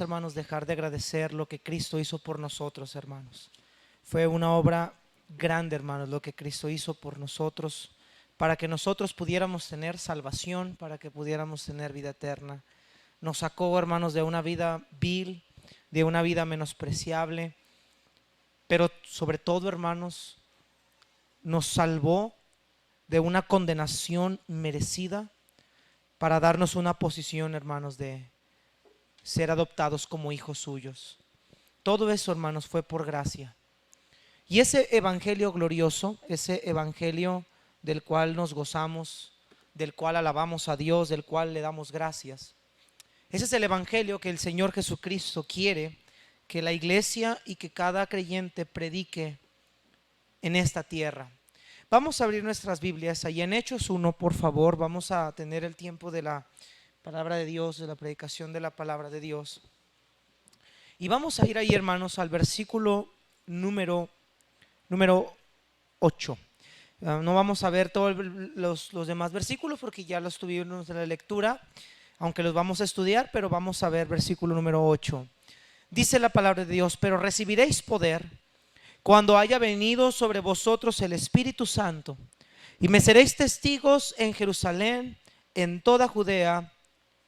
hermanos, dejar de agradecer lo que Cristo hizo por nosotros, hermanos. Fue una obra grande, hermanos, lo que Cristo hizo por nosotros, para que nosotros pudiéramos tener salvación, para que pudiéramos tener vida eterna. Nos sacó, hermanos, de una vida vil, de una vida menospreciable, pero sobre todo, hermanos, nos salvó de una condenación merecida para darnos una posición, hermanos, de ser adoptados como hijos suyos. Todo eso, hermanos, fue por gracia. Y ese evangelio glorioso, ese evangelio del cual nos gozamos, del cual alabamos a Dios, del cual le damos gracias, ese es el evangelio que el Señor Jesucristo quiere que la iglesia y que cada creyente predique en esta tierra. Vamos a abrir nuestras Biblias ahí en Hechos 1, por favor. Vamos a tener el tiempo de la palabra de Dios, de la predicación de la palabra de Dios. Y vamos a ir ahí, hermanos, al versículo número 8. No vamos a ver todos los demás versículos porque ya los tuvimos en la lectura, aunque los vamos a estudiar, pero vamos a ver versículo número 8. Dice la palabra de Dios: pero recibiréis poder cuando haya venido sobre vosotros el Espíritu Santo, y me seréis testigos en Jerusalén, en toda Judea,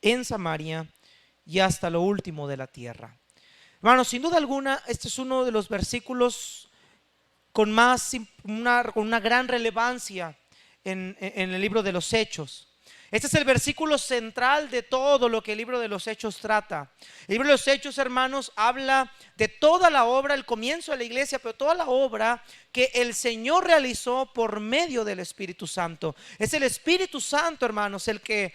en Samaria y hasta lo último de la tierra. Hermanos, sin duda alguna, este es uno de los versículos con una gran relevancia en el libro de los Hechos. Este es el versículo central de todo lo que el libro de los Hechos trata. El libro de los Hechos, hermanos, habla de toda la obra, el comienzo de la iglesia, pero toda la obra que el Señor realizó por medio del Espíritu Santo. Es el Espíritu Santo, hermanos, el que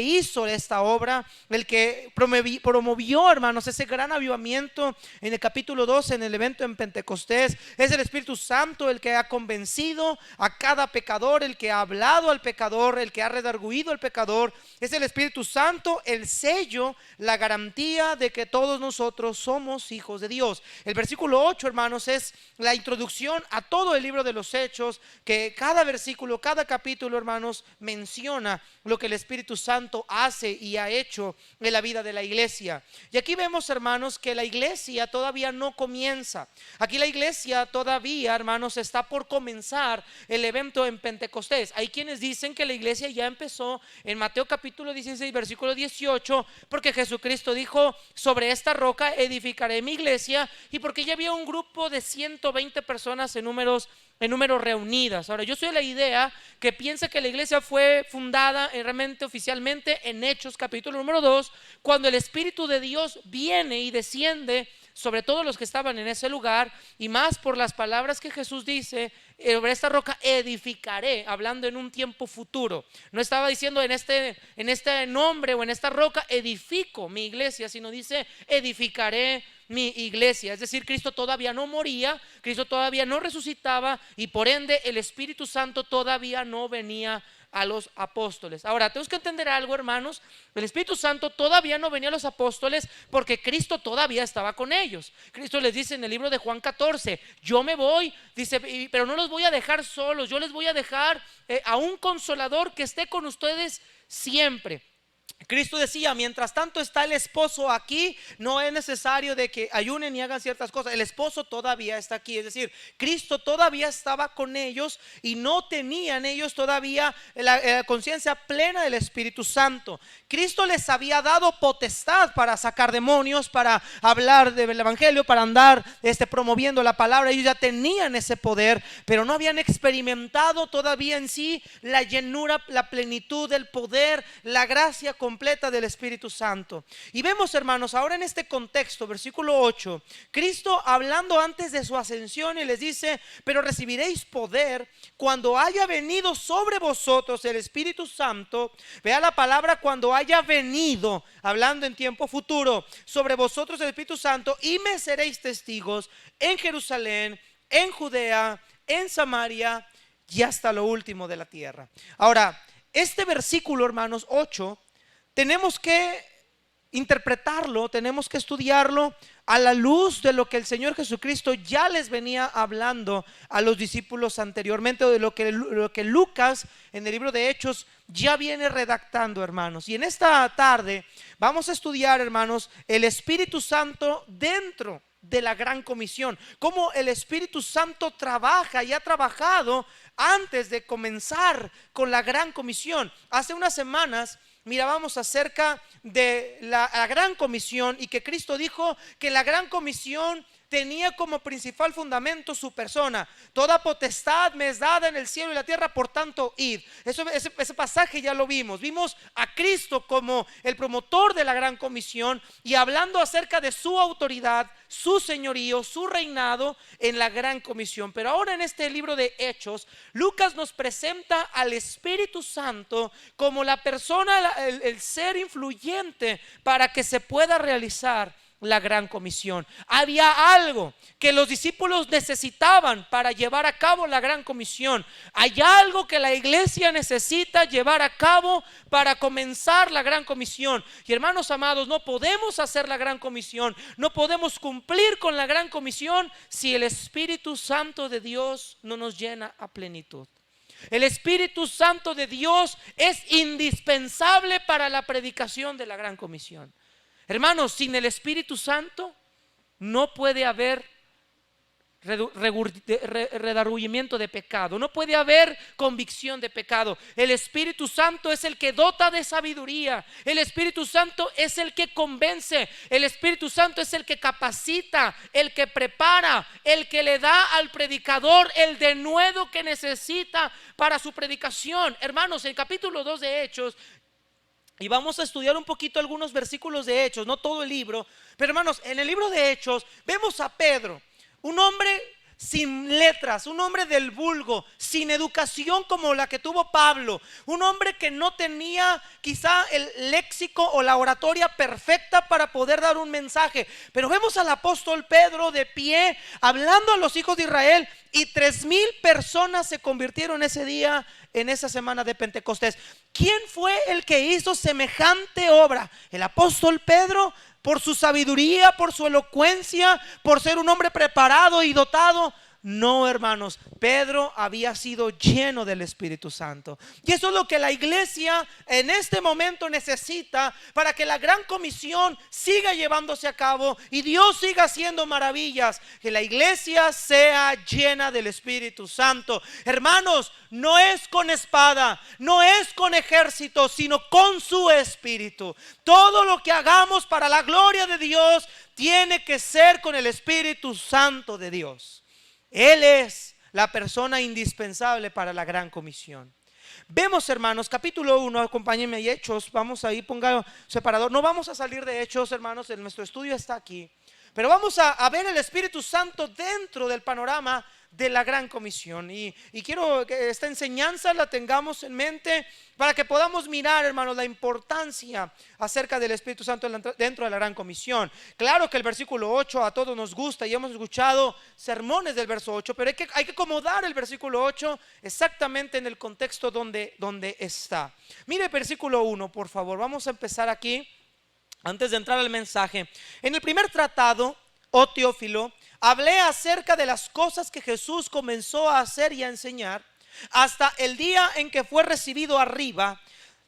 hizo esta obra, el que promovió, hermanos, ese gran avivamiento en el capítulo 12, en el evento en Pentecostés. Es el Espíritu Santo el que ha convencido a cada pecador, el que ha hablado al pecador, el que ha redarguido al pecador. Es el Espíritu Santo el sello, la garantía de que todos nosotros somos hijos de Dios. El versículo 8, hermanos, es la introducción a todo el libro de los Hechos, que cada versículo, cada capítulo, hermanos, menciona lo que el Espíritu Santo hace y ha hecho en la vida de la iglesia. Y aquí vemos, hermanos, que la iglesia todavía no comienza. Aquí la iglesia todavía, hermanos, está por comenzar el evento en Pentecostés. Hay quienes dicen que la iglesia ya empezó en Mateo capítulo 16, versículo 18, porque Jesucristo dijo: sobre esta roca edificaré mi iglesia, y porque ya había un grupo de 120 personas en números reunidas. Ahora, yo soy de la idea que piensa que la iglesia fue fundada realmente oficialmente en Hechos capítulo número 2, cuando el Espíritu de Dios viene y desciende sobre todos los que estaban en ese lugar, y más por las palabras que Jesús dice: sobre esta roca edificaré, hablando en un tiempo futuro. No estaba diciendo en este nombre o en esta roca edifico mi iglesia, sino dice edificaré mi iglesia. Es decir, Cristo todavía no moría, Cristo todavía no resucitaba, y por ende el Espíritu Santo todavía no venía a los apóstoles. Ahora, tenemos que entender algo, hermanos: el Espíritu Santo todavía no venía a los apóstoles porque Cristo todavía estaba con ellos. Cristo les dice en el libro de Juan 14: yo me voy, dice, pero no los voy a dejar solos, yo les voy a dejar a un consolador que esté con ustedes siempre. Cristo decía: mientras tanto está el esposo aquí, no es necesario de que ayunen y hagan ciertas cosas. El esposo todavía está aquí. Es decir, Cristo todavía estaba con ellos y no tenían ellos todavía la conciencia plena del Espíritu Santo. Cristo les había dado potestad para sacar demonios, para hablar del evangelio, para andar promoviendo la palabra. Ellos ya tenían ese poder, pero no habían experimentado todavía en sí la llenura, la plenitud del poder, la gracia completa del Espíritu Santo. Y vemos, hermanos, ahora en este contexto, versículo 8, Cristo hablando antes de su ascensión, y les dice: pero recibiréis poder cuando haya venido sobre vosotros el Espíritu Santo. Vea la palabra cuando haya venido, hablando en tiempo futuro, sobre vosotros el Espíritu Santo, y me seréis testigos en Jerusalén, en Judea, en Samaria y hasta lo último de la tierra. Ahora, este versículo, hermanos, 8, tenemos que interpretarlo, tenemos que estudiarlo a la luz de lo que el Señor Jesucristo ya les venía hablando a los discípulos anteriormente, o de lo que Lucas en el libro de Hechos ya viene redactando, hermanos. Y en esta tarde vamos a estudiar, hermanos, el Espíritu Santo dentro de la Gran Comisión, cómo el Espíritu Santo trabaja y ha trabajado antes de comenzar con la Gran Comisión. Hace unas semanas mirábamos acerca de la Gran Comisión, y que Cristo dijo que la Gran Comisión tenía como principal fundamento su persona. Toda potestad me es dada en el cielo y la tierra, por tanto id. Ese pasaje ya lo vimos. Vimos a Cristo como el promotor de la Gran Comisión y hablando acerca de su autoridad, su señorío, su reinado en la Gran Comisión. Pero ahora en este libro de Hechos, Lucas nos presenta al Espíritu Santo como la persona, el ser influyente para que se pueda realizar la Gran Comisión. Había algo que los discípulos necesitaban para llevar a cabo la Gran Comisión. Hay algo que la iglesia necesita llevar a cabo para comenzar la Gran Comisión. Y hermanos amados, no podemos hacer la Gran Comisión, no podemos cumplir con la Gran Comisión si el Espíritu Santo de Dios no nos llena a plenitud. El Espíritu Santo de Dios es indispensable para la predicación de la Gran Comisión. Hermanos, sin el Espíritu Santo no puede haber redargüimiento de pecado, no puede haber convicción de pecado. El Espíritu Santo es el que dota de sabiduría, el Espíritu Santo es el que convence, el Espíritu Santo es el que capacita, el que prepara, el que le da al predicador el denuedo que necesita para su predicación. Hermanos, en capítulo 2 de Hechos, y vamos a estudiar un poquito algunos versículos de Hechos, no todo el libro, pero hermanos, en el libro de Hechos vemos a Pedro, un hombre sin letras, un hombre del vulgo, sin educación como la que tuvo Pablo, un hombre que no tenía quizá el léxico o la oratoria perfecta para poder dar un mensaje. Pero vemos al apóstol Pedro de pie hablando a los hijos de Israel, y 3,000 personas se convirtieron ese día, en esa semana de Pentecostés. ¿Quién fue el que hizo semejante obra? El apóstol Pedro, por su sabiduría, por su elocuencia, por ser un hombre preparado y dotado. No, hermanos, Pedro había sido lleno del Espíritu Santo. Y eso es lo que la iglesia en este momento necesita para que la Gran Comisión siga llevándose a cabo y Dios siga haciendo maravillas. Que la iglesia sea llena del Espíritu Santo. Hermanos, no es con espada, no es con ejército, sino con su Espíritu. Todo lo que hagamos para la gloria de Dios tiene que ser con el Espíritu Santo de Dios. Él es la persona indispensable para la Gran Comisión. Vemos, hermanos, capítulo 1, acompáñenme a Hechos. Vamos ahí, ponga separador. No vamos a salir de Hechos, hermanos, nuestro estudio está aquí. Pero vamos a ver el Espíritu Santo dentro del panorama de la Gran Comisión. Y quiero que esta enseñanza la tengamos en mente para que podamos mirar, hermanos, la importancia acerca del Espíritu Santo dentro de la Gran Comisión. Claro que el versículo 8 a todos nos gusta y hemos escuchado sermones del verso 8, pero hay que acomodar el versículo 8 exactamente en el contexto donde está. Mire el versículo 1, por favor. Vamos a empezar aquí antes de entrar al mensaje. En el primer tratado, oh Teófilo, hablé acerca de las cosas que Jesús comenzó a hacer y a enseñar hasta el día en que fue recibido arriba,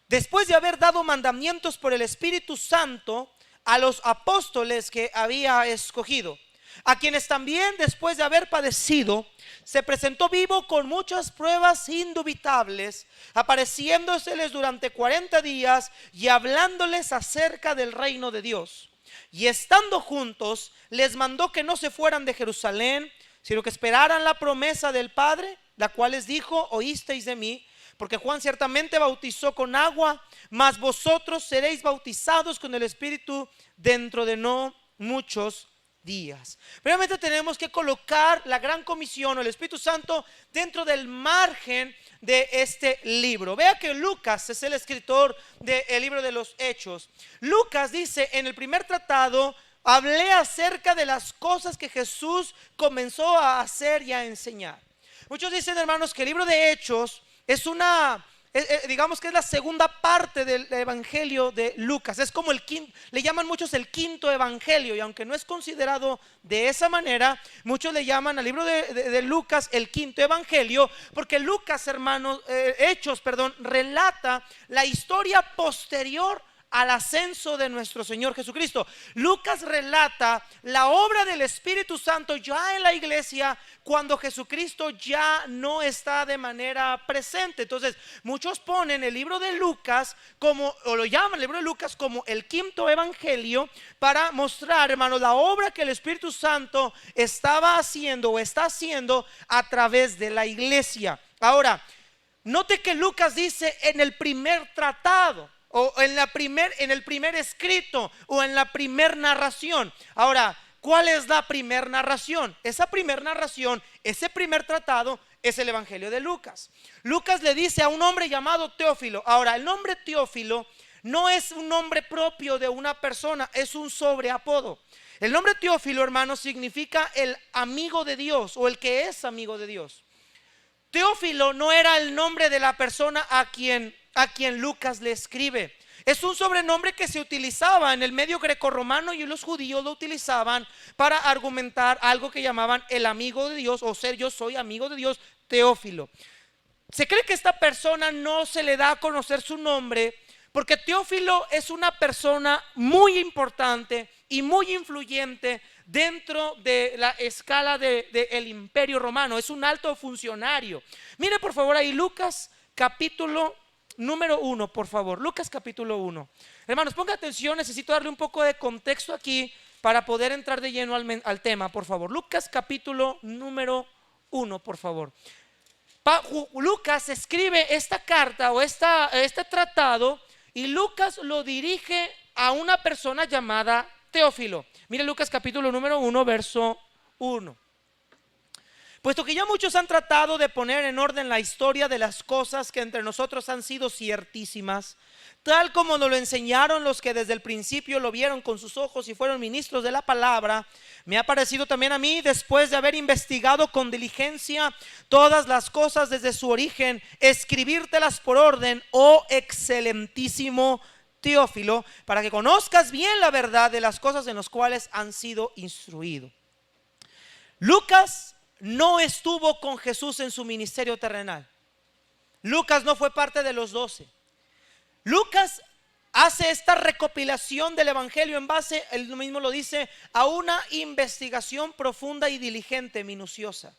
después de haber dado mandamientos por el Espíritu Santo a los apóstoles que había escogido, a quienes también después de haber padecido se presentó vivo con muchas pruebas indubitables, apareciéndoseles durante 40 días y hablándoles acerca del reino de Dios. Y estando juntos, les mandó que no se fueran de Jerusalén, sino que esperaran la promesa del Padre, la cual les dijo: oísteis de mí, porque Juan ciertamente bautizó con agua, mas vosotros seréis bautizados con el Espíritu dentro de no muchos días. Primeramente tenemos que colocar la Gran Comisión o el Espíritu Santo dentro del margen de este libro. Vea que Lucas es el escritor del libro de los Hechos. Lucas dice: en el primer tratado hablé acerca de las cosas que Jesús comenzó a hacer y a enseñar. Muchos dicen, hermanos, que el libro de Hechos es una digamos que es la segunda parte del evangelio de Lucas. Es como el quinto, le llaman muchos el quinto evangelio, y aunque no es considerado de esa manera, muchos le llaman al libro de Lucas el quinto evangelio, porque Lucas, hermanos, Hechos, perdón, relata la historia posterior al ascenso de nuestro Señor Jesucristo. Lucas relata la obra del Espíritu Santo ya en la iglesia cuando Jesucristo ya no está de manera presente. Entonces muchos ponen el libro de Lucas como, o lo llaman el libro de Lucas como el quinto evangelio, para mostrar, hermanos, la obra que el Espíritu Santo estaba haciendo o está haciendo a través de la iglesia. Ahora, note que Lucas dice en el primer tratado, o en el primer escrito, o en la primer narración. Ahora, ¿cuál es la primer narración? Esa primer narración, ese primer tratado, es el evangelio de Lucas. Lucas le dice a un hombre llamado Teófilo. Ahora, el nombre Teófilo no es un nombre propio de una persona, es un sobreapodo. El nombre Teófilo, hermano, significa el amigo de Dios, o el que es amigo de Dios. Teófilo no era el nombre de la persona a quien Lucas le escribe. Es un sobrenombre que se utilizaba en el medio grecorromano, y los judíos lo utilizaban para argumentar algo que llamaban el amigo de Dios, o ser yo soy amigo de Dios, Teófilo. Se cree que esta persona no se le da a conocer su nombre porque Teófilo es una persona muy importante y muy influyente dentro de la escala del imperio romano. Es un alto funcionario. Mire por favor ahí Lucas capítulo número 1, por favor. Lucas capítulo 1. Hermanos, ponga atención, necesito darle un poco de contexto aquí para poder entrar de lleno al tema, por favor. Lucas capítulo número 1, por favor. Lucas escribe esta carta o este tratado, y Lucas lo dirige a una persona llamada Teófilo. Mire Lucas capítulo número 1, verso 1. Puesto que ya muchos han tratado de poner en orden la historia de las cosas que entre nosotros han sido ciertísimas, tal como nos lo enseñaron los que desde el principio lo vieron con sus ojos y fueron ministros de la palabra, me ha parecido también a mí, después de haber investigado con diligencia todas las cosas desde su origen, escribírtelas por orden, oh excelentísimo Teófilo, para que conozcas bien la verdad de las cosas en las cuales han sido instruidos. Lucas no estuvo con Jesús en su ministerio terrenal. Lucas no fue parte de los 12. Lucas hace esta recopilación del evangelio en base, él mismo lo dice, a una investigación profunda y diligente, minuciosa.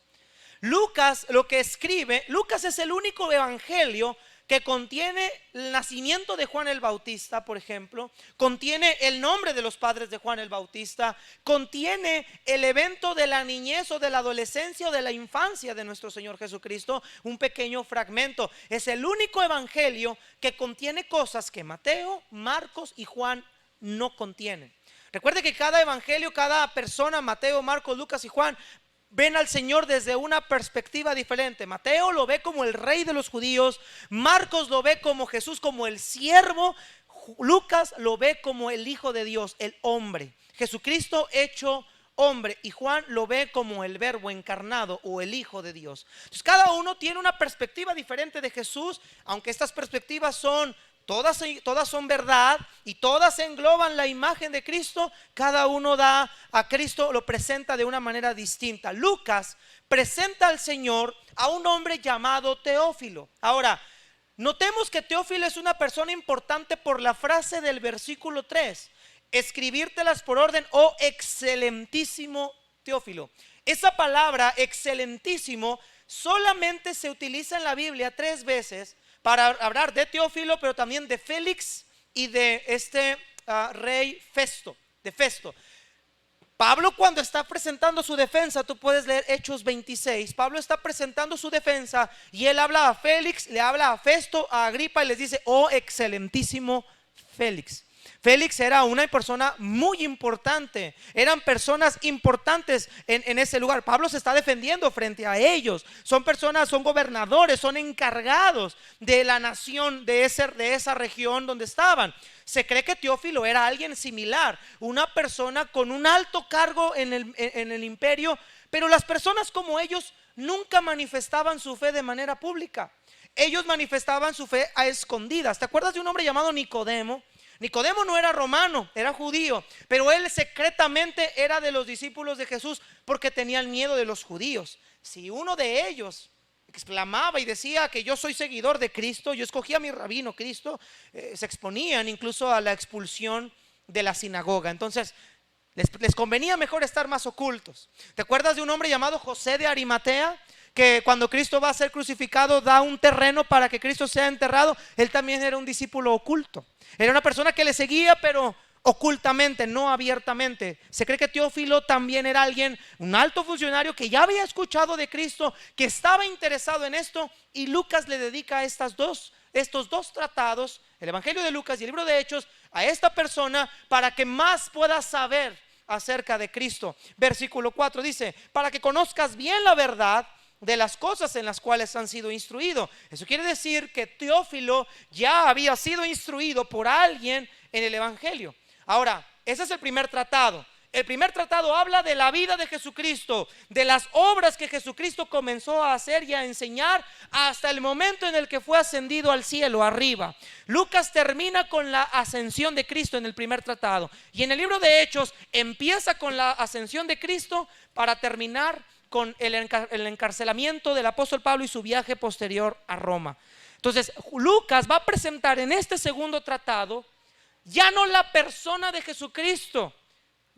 Lucas lo que escribe, Lucas es el único evangelio que contiene el nacimiento de Juan el Bautista, por ejemplo, contiene el nombre de los padres de Juan el Bautista, contiene el evento de la niñez o de la adolescencia o de la infancia de nuestro Señor Jesucristo, un pequeño fragmento. Es el único evangelio que contiene cosas que Mateo, Marcos y Juan no contienen. Recuerde que cada evangelio, cada persona, Mateo, Marcos, Lucas y Juan, ven al Señor desde una perspectiva diferente. Mateo lo ve como el rey de los judíos, Marcos lo ve como Jesús, como el siervo, Lucas lo ve como el Hijo de Dios, el hombre, Jesucristo hecho hombre, y Juan lo ve como el verbo encarnado o el Hijo de Dios. Entonces cada uno tiene una perspectiva diferente de Jesús, aunque estas perspectivas son todas son verdad y todas engloban la imagen de Cristo. Cada uno da a Cristo, lo presenta de una manera distinta. Lucas presenta al Señor a un hombre llamado Teófilo. Ahora, notemos que Teófilo es una persona importante por la frase del versículo 3: escribírtelas por orden, oh excelentísimo Teófilo. Esa palabra excelentísimo solamente se utiliza en la Biblia 3 veces para hablar de Teófilo, pero también de Félix y de este rey Festo, de Festo. Pablo, cuando está presentando su defensa, tú puedes leer Hechos 26, Pablo está presentando su defensa y él habla a Félix, le habla a Festo, a Agripa, y les dice: oh excelentísimo Félix. Félix era una persona muy importante, eran personas importantes en ese lugar. Pablo se está defendiendo frente a ellos. Son personas, son gobernadores, son encargados de la nación, de esa región donde estaban. Se cree que Teófilo era alguien similar, una persona con un alto cargo en el imperio, pero las personas como ellos nunca manifestaban su fe de manera pública. ellos manifestaban su fe a escondidas. ¿Te acuerdas de un hombre llamado Nicodemo? Nicodemo no era romano, era judío, pero él secretamente era de los discípulos de Jesús porque tenía el miedo de los judíos. Si uno de ellos exclamaba y decía que yo soy seguidor de Cristo, yo escogí a mi rabino Cristo, se exponían incluso a la expulsión de la sinagoga. Entonces les convenía mejor estar más ocultos. ¿Te acuerdas de un hombre llamado José de Arimatea? Que cuando Cristo va a ser crucificado da un terreno para que Cristo sea enterrado. Él también era un discípulo oculto. Era una persona que le seguía, pero ocultamente, no abiertamente. Se cree que Teófilo también era alguien, un alto funcionario que ya había escuchado de Cristo, que estaba interesado en esto, y Lucas le dedica estos dos tratados, el Evangelio de Lucas y el libro de Hechos, a esta persona para que más pueda saber acerca de Cristo. Versículo 4 dice: para que conozcas bien la verdad de las cosas en las cuales han sido instruidos. Eso quiere decir que Teófilo ya había sido instruido por alguien en el Evangelio. Ahora, ese es el primer tratado. El primer tratado habla de la vida de Jesucristo, de las obras que Jesucristo comenzó a hacer y a enseñar hasta el momento en el que fue ascendido al cielo, arriba. Lucas termina con la ascensión de Cristo en el primer tratado, y en el libro de Hechos empieza con la ascensión de Cristo para terminar con el encarcelamiento del apóstol Pablo y su viaje posterior a Roma. Entonces Lucas va a presentar en este segundo tratado ya no la persona de Jesucristo,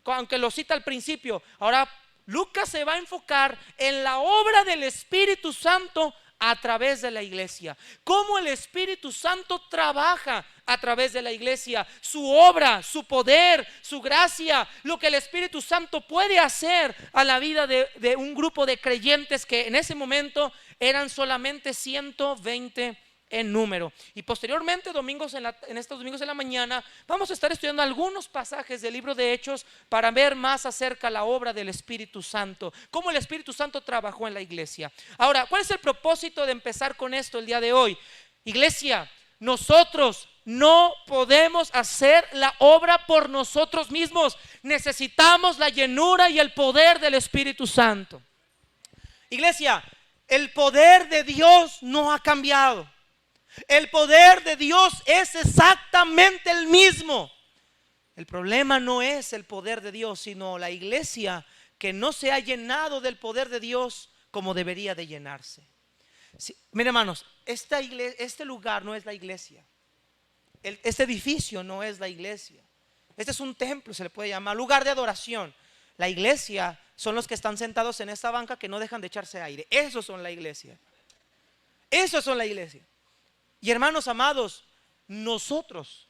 aunque lo cita al principio. Ahora Lucas se va a enfocar en la obra del Espíritu Santo a través de la iglesia. Cómo el Espíritu Santo trabaja a través de la iglesia, su obra, su poder, su gracia, lo que el Espíritu Santo puede hacer a la vida de un grupo de creyentes que en ese momento eran solamente 120 en número. Y posteriormente, en estos domingos en la mañana, vamos a estar estudiando algunos pasajes del libro de Hechos para ver más acerca de la obra del Espíritu Santo, cómo el Espíritu Santo trabajó en la iglesia. Ahora, ¿cuál es el propósito de empezar con esto el día de hoy? Iglesia, nosotros no podemos hacer la obra por nosotros mismos. Necesitamos la llenura y el poder del Espíritu Santo. Iglesia, el poder de Dios no ha cambiado. El poder de Dios es exactamente el mismo. El problema no es el poder de Dios, sino la iglesia que no se ha llenado del poder de Dios como debería de llenarse. Sí, miren, hermanos, este lugar no es la iglesia. Este edificio no es la iglesia. Este es un templo, se le puede llamar lugar de adoración. La iglesia son los que están sentados en esta banca que no dejan de echarse aire. Esos son la iglesia. Esos son la iglesia. Y hermanos amados, nosotros,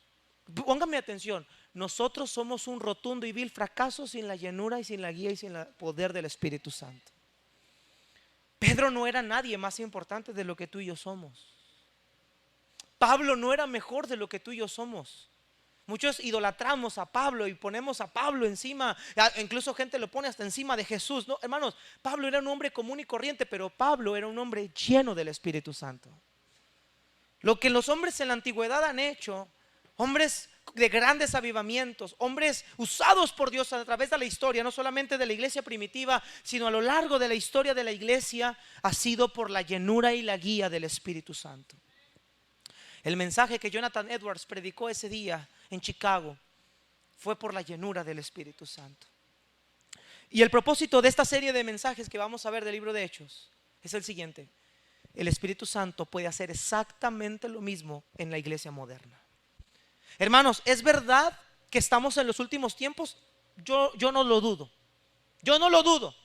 pónganme atención, nosotros somos un rotundo y vil fracaso sin la llenura y sin la guía y sin el poder del Espíritu Santo. Pedro no era nadie más importante de lo que tú y yo somos. Pablo no era mejor de lo que tú y yo somos. Muchos idolatramos a Pablo y ponemos a Pablo encima, incluso gente lo pone hasta encima de Jesús. No, hermanos, Pablo era un hombre común y corriente, pero Pablo era un hombre lleno del Espíritu Santo. Lo que los hombres en la antigüedad han hecho, hombres de grandes avivamientos, hombres usados por Dios a través de la historia, no solamente de la iglesia primitiva, sino a lo largo de la historia de la iglesia, ha sido por la llenura y la guía del Espíritu Santo. El mensaje que Jonathan Edwards predicó ese día en Chicago fue por la llenura del Espíritu Santo. Y el propósito de esta serie de mensajes que vamos a ver del libro de Hechos es el siguiente: el Espíritu Santo puede hacer exactamente lo mismo en la iglesia moderna. Hermanos, ¿es verdad que estamos en los últimos tiempos? Yo no lo dudo. Yo no lo dudo.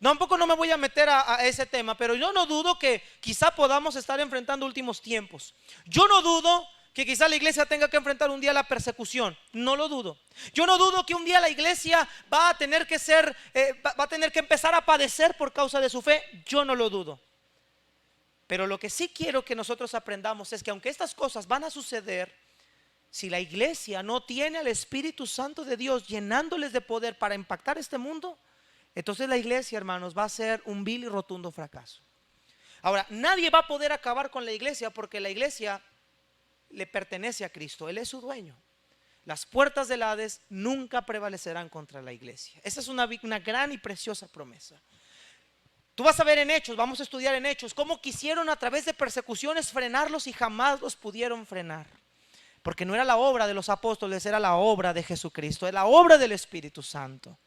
Tampoco no me voy a meter a ese tema, pero yo no dudo que quizá podamos estar enfrentando últimos tiempos. Yo no dudo que quizá la iglesia tenga que enfrentar un día la persecución. No lo dudo. Yo no dudo que un día la iglesia va a tener que empezar a padecer por causa de su fe. Yo no lo dudo. Pero lo que sí quiero que nosotros aprendamos es que aunque estas cosas van a suceder, si la iglesia no tiene al Espíritu Santo de Dios llenándoles de poder para impactar este mundo, entonces la iglesia, hermanos, va a ser un vil y rotundo fracaso. Ahora, nadie va a poder acabar con la iglesia porque la iglesia le pertenece a Cristo. Él es su dueño. Las puertas del Hades nunca prevalecerán contra la iglesia. Esa es una gran y preciosa promesa. Tú vas a ver en Hechos, vamos a estudiar en Hechos, cómo quisieron a través de persecuciones frenarlos y jamás los pudieron frenar. Porque no era la obra de los apóstoles, era la obra de Jesucristo, era la obra del Espíritu Santo.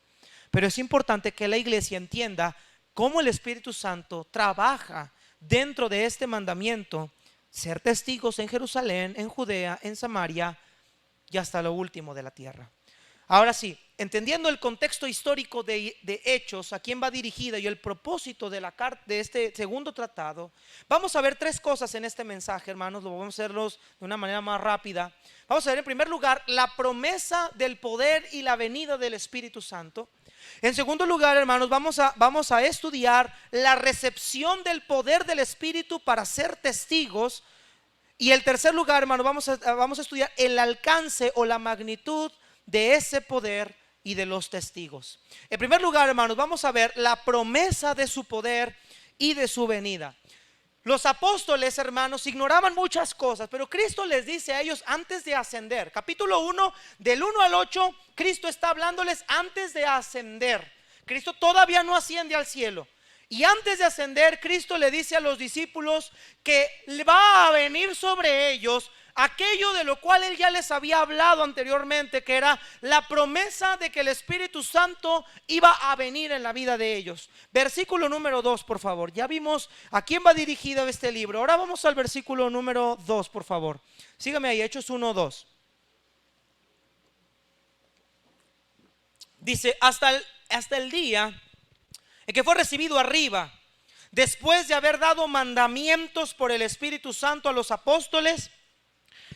Pero es importante que la iglesia entienda cómo el Espíritu Santo trabaja dentro de este mandamiento: ser testigos en Jerusalén, en Judea, en Samaria y hasta lo último de la tierra. Ahora sí, entendiendo el contexto histórico de Hechos, a quién va dirigida y el propósito de este segundo tratado, vamos a ver tres cosas en este mensaje, hermanos. Lo vamos a hacerlos de una manera más rápida. Vamos a ver en primer lugar la promesa del poder y la venida del Espíritu Santo. En segundo lugar, hermanos, vamos a estudiar la recepción del poder del Espíritu para ser testigos. Y en tercer lugar, hermanos, vamos a estudiar el alcance o la magnitud de ese poder y de los testigos. En primer lugar, hermanos, vamos a ver la promesa de su poder y de su venida. Los apóstoles, hermanos, ignoraban muchas cosas, pero Cristo les dice a ellos antes de ascender. Capítulo 1, del 1 al 8, Cristo está hablándoles antes de ascender. Cristo todavía no asciende al cielo. Y antes de ascender, Cristo le dice a los discípulos que va a venir sobre ellos aquello de lo cual Él ya les había hablado anteriormente, que era la promesa de que el Espíritu Santo iba a venir en la vida de ellos. Versículo número 2, por favor. Ya vimos a quién va dirigido este libro. Ahora vamos al versículo número 2, por favor. Sígame ahí, Hechos 1, 2. Dice, hasta el día en que fue recibido arriba, después de haber dado mandamientos por el Espíritu Santo a los apóstoles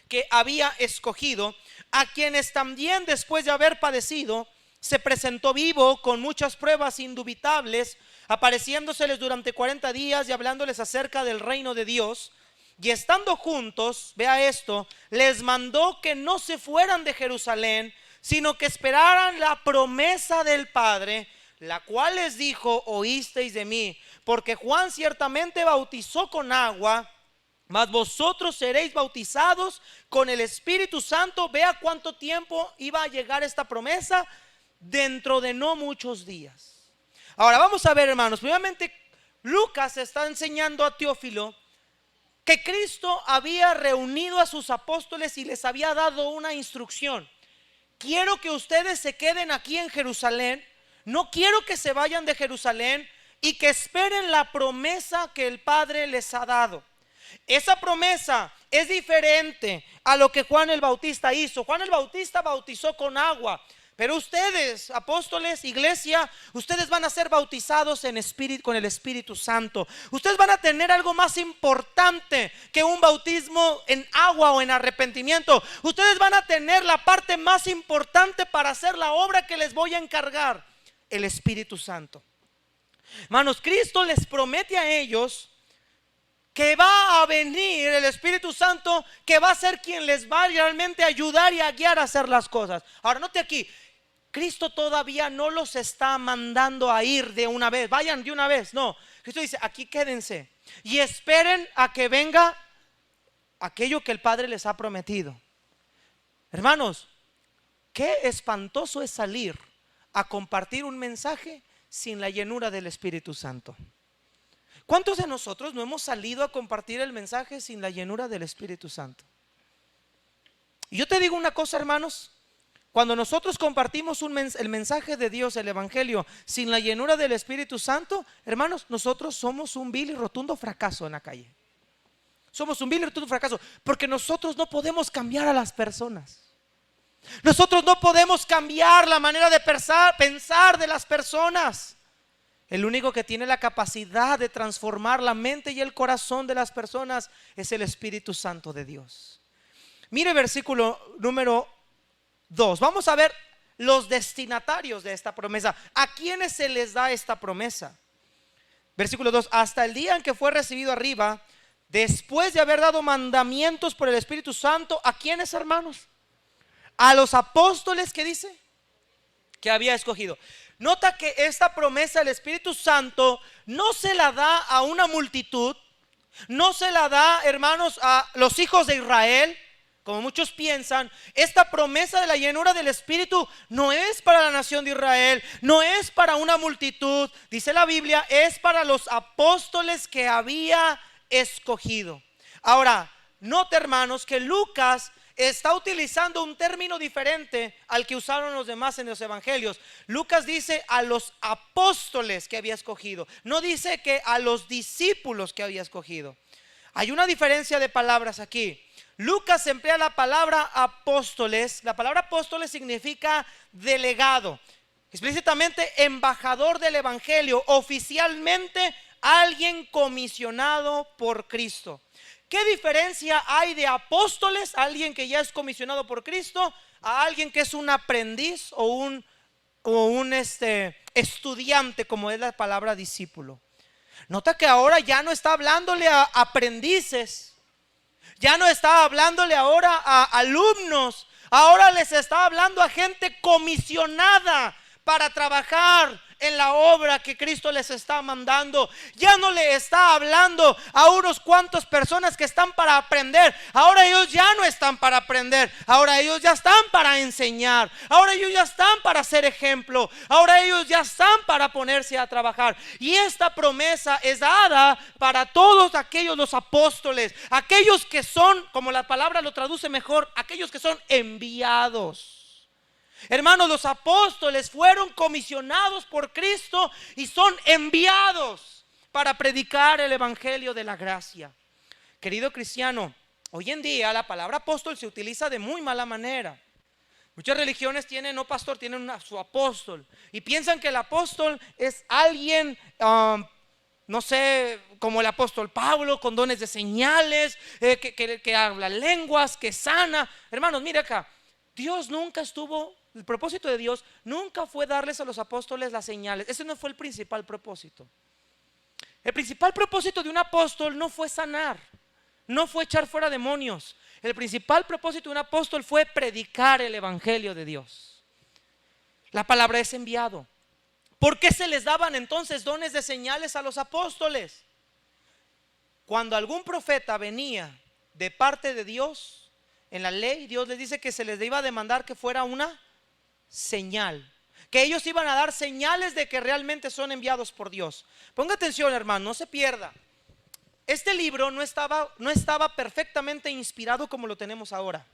que había escogido, a quienes también después de haber padecido se presentó vivo con muchas pruebas indubitables, apareciéndoseles durante 40 días y hablándoles acerca del reino de Dios. Y estando juntos, vea esto, les mandó que no se fueran de Jerusalén, sino que esperaran la promesa del Padre, la cual les dijo: oísteis de mí, porque Juan ciertamente bautizó con agua, mas vosotros seréis bautizados con el Espíritu Santo. Vea cuánto tiempo iba a llegar esta promesa: dentro de no muchos días. Ahora vamos a ver, hermanos, primeramente Lucas está enseñando a Teófilo que Cristo había reunido a sus apóstoles y les había dado una instrucción: quiero que ustedes se queden aquí en Jerusalén, no quiero que se vayan de Jerusalén, y que esperen la promesa que el Padre les ha dado. Esa promesa es diferente a lo que Juan el Bautista hizo. Juan el Bautista bautizó con agua, pero ustedes, apóstoles, iglesia, ustedes van a ser bautizados con el Espíritu Santo. Ustedes van a tener algo más importante que un bautismo en agua o en arrepentimiento. Ustedes van a tener la parte más importante para hacer la obra que les voy a encargar: el Espíritu Santo. Hermanos, Cristo les promete a ellos que va a venir el Espíritu Santo, que va a ser quien les va realmente a ayudar y a guiar a hacer las cosas. Ahora note aquí, Cristo todavía no los está mandando a ir de una vez, vayan de una vez, no. Cristo dice: aquí quédense y esperen a que venga aquello que el Padre les ha prometido. Hermanos, qué espantoso es salir a compartir un mensaje sin la llenura del Espíritu Santo. ¿Cuántos de nosotros no hemos salido a compartir el mensaje sin la llenura del Espíritu Santo? Y yo te digo una cosa, hermanos, cuando nosotros compartimos el mensaje de Dios, el Evangelio, sin la llenura del Espíritu Santo, hermanos, nosotros somos un vil y rotundo fracaso en la calle. Somos un vil y rotundo fracaso, porque nosotros no podemos cambiar a las personas. Nosotros no podemos cambiar la manera de pensar de las personas. El único que tiene la capacidad de transformar la mente y el corazón de las personas es el Espíritu Santo de Dios. Mire versículo número 2. Vamos a ver los destinatarios de esta promesa. ¿A quiénes se les da esta promesa? Versículo 2. Hasta el día en que fue recibido arriba, después de haber dado mandamientos por el Espíritu Santo. ¿A quiénes, hermanos? A los apóstoles, ¿qué dice? Que había escogido. Nota que esta promesa del Espíritu Santo no se la da a una multitud, no se la da, hermanos, a los hijos de Israel, como muchos piensan, esta promesa de la llenura del Espíritu no es para la nación de Israel, no es para una multitud. Dice la Biblia, es para los apóstoles que había escogido. Ahora, note, hermanos, que Lucas está utilizando un término diferente al que usaron los demás en los evangelios. Lucas dice a los apóstoles que había escogido, no dice que a los discípulos que había escogido. Hay una diferencia de palabras aquí. Lucas emplea la palabra apóstoles. La palabra apóstoles significa delegado, explícitamente embajador del evangelio, oficialmente alguien comisionado por Cristo. ¿Qué diferencia hay de apóstoles, alguien que ya es comisionado por Cristo, a alguien que es un aprendiz o un estudiante, como es la palabra discípulo? Nota que ahora ya no está hablándole a aprendices, ya no está hablándole ahora a alumnos, ahora les está hablando a gente comisionada para trabajar en la obra que Cristo les está mandando. Ya no le está hablando a unos cuantos personas que están para aprender. Ahora ellos ya no están para aprender, ahora ellos ya están para enseñar, ahora ellos ya están para ser ejemplo, ahora ellos ya están para ponerse a trabajar. Y esta promesa es dada para todos aquellos, los apóstoles, aquellos que son, como la palabra lo traduce mejor, aquellos que son enviados. Hermanos, los apóstoles fueron comisionados por Cristo y son enviados para predicar el evangelio de la gracia. Querido cristiano, hoy en día la palabra apóstol se utiliza de muy mala manera. Muchas religiones tienen, no pastor, tienen su apóstol y piensan que el apóstol es alguien, no sé, como el apóstol Pablo, con dones de señales, que habla lenguas, que sana. Hermanos, mire acá, Dios nunca estuvo... El propósito de Dios nunca fue darles a los apóstoles las señales. Ese no fue el principal propósito. El principal propósito de un apóstol no fue sanar, no fue echar fuera demonios. El principal propósito de un apóstol fue predicar el evangelio de Dios. La palabra es enviado. ¿Por qué se les daban entonces dones de señales a los apóstoles? Cuando algún profeta venía de parte de Dios, en la ley Dios les dice que se les iba a demandar que fuera una señal, que ellos iban a dar señales de que realmente son enviados por Dios. Ponga atención, hermano, no se pierda. Este libro no estaba perfectamente inspirado como lo tenemos ahora.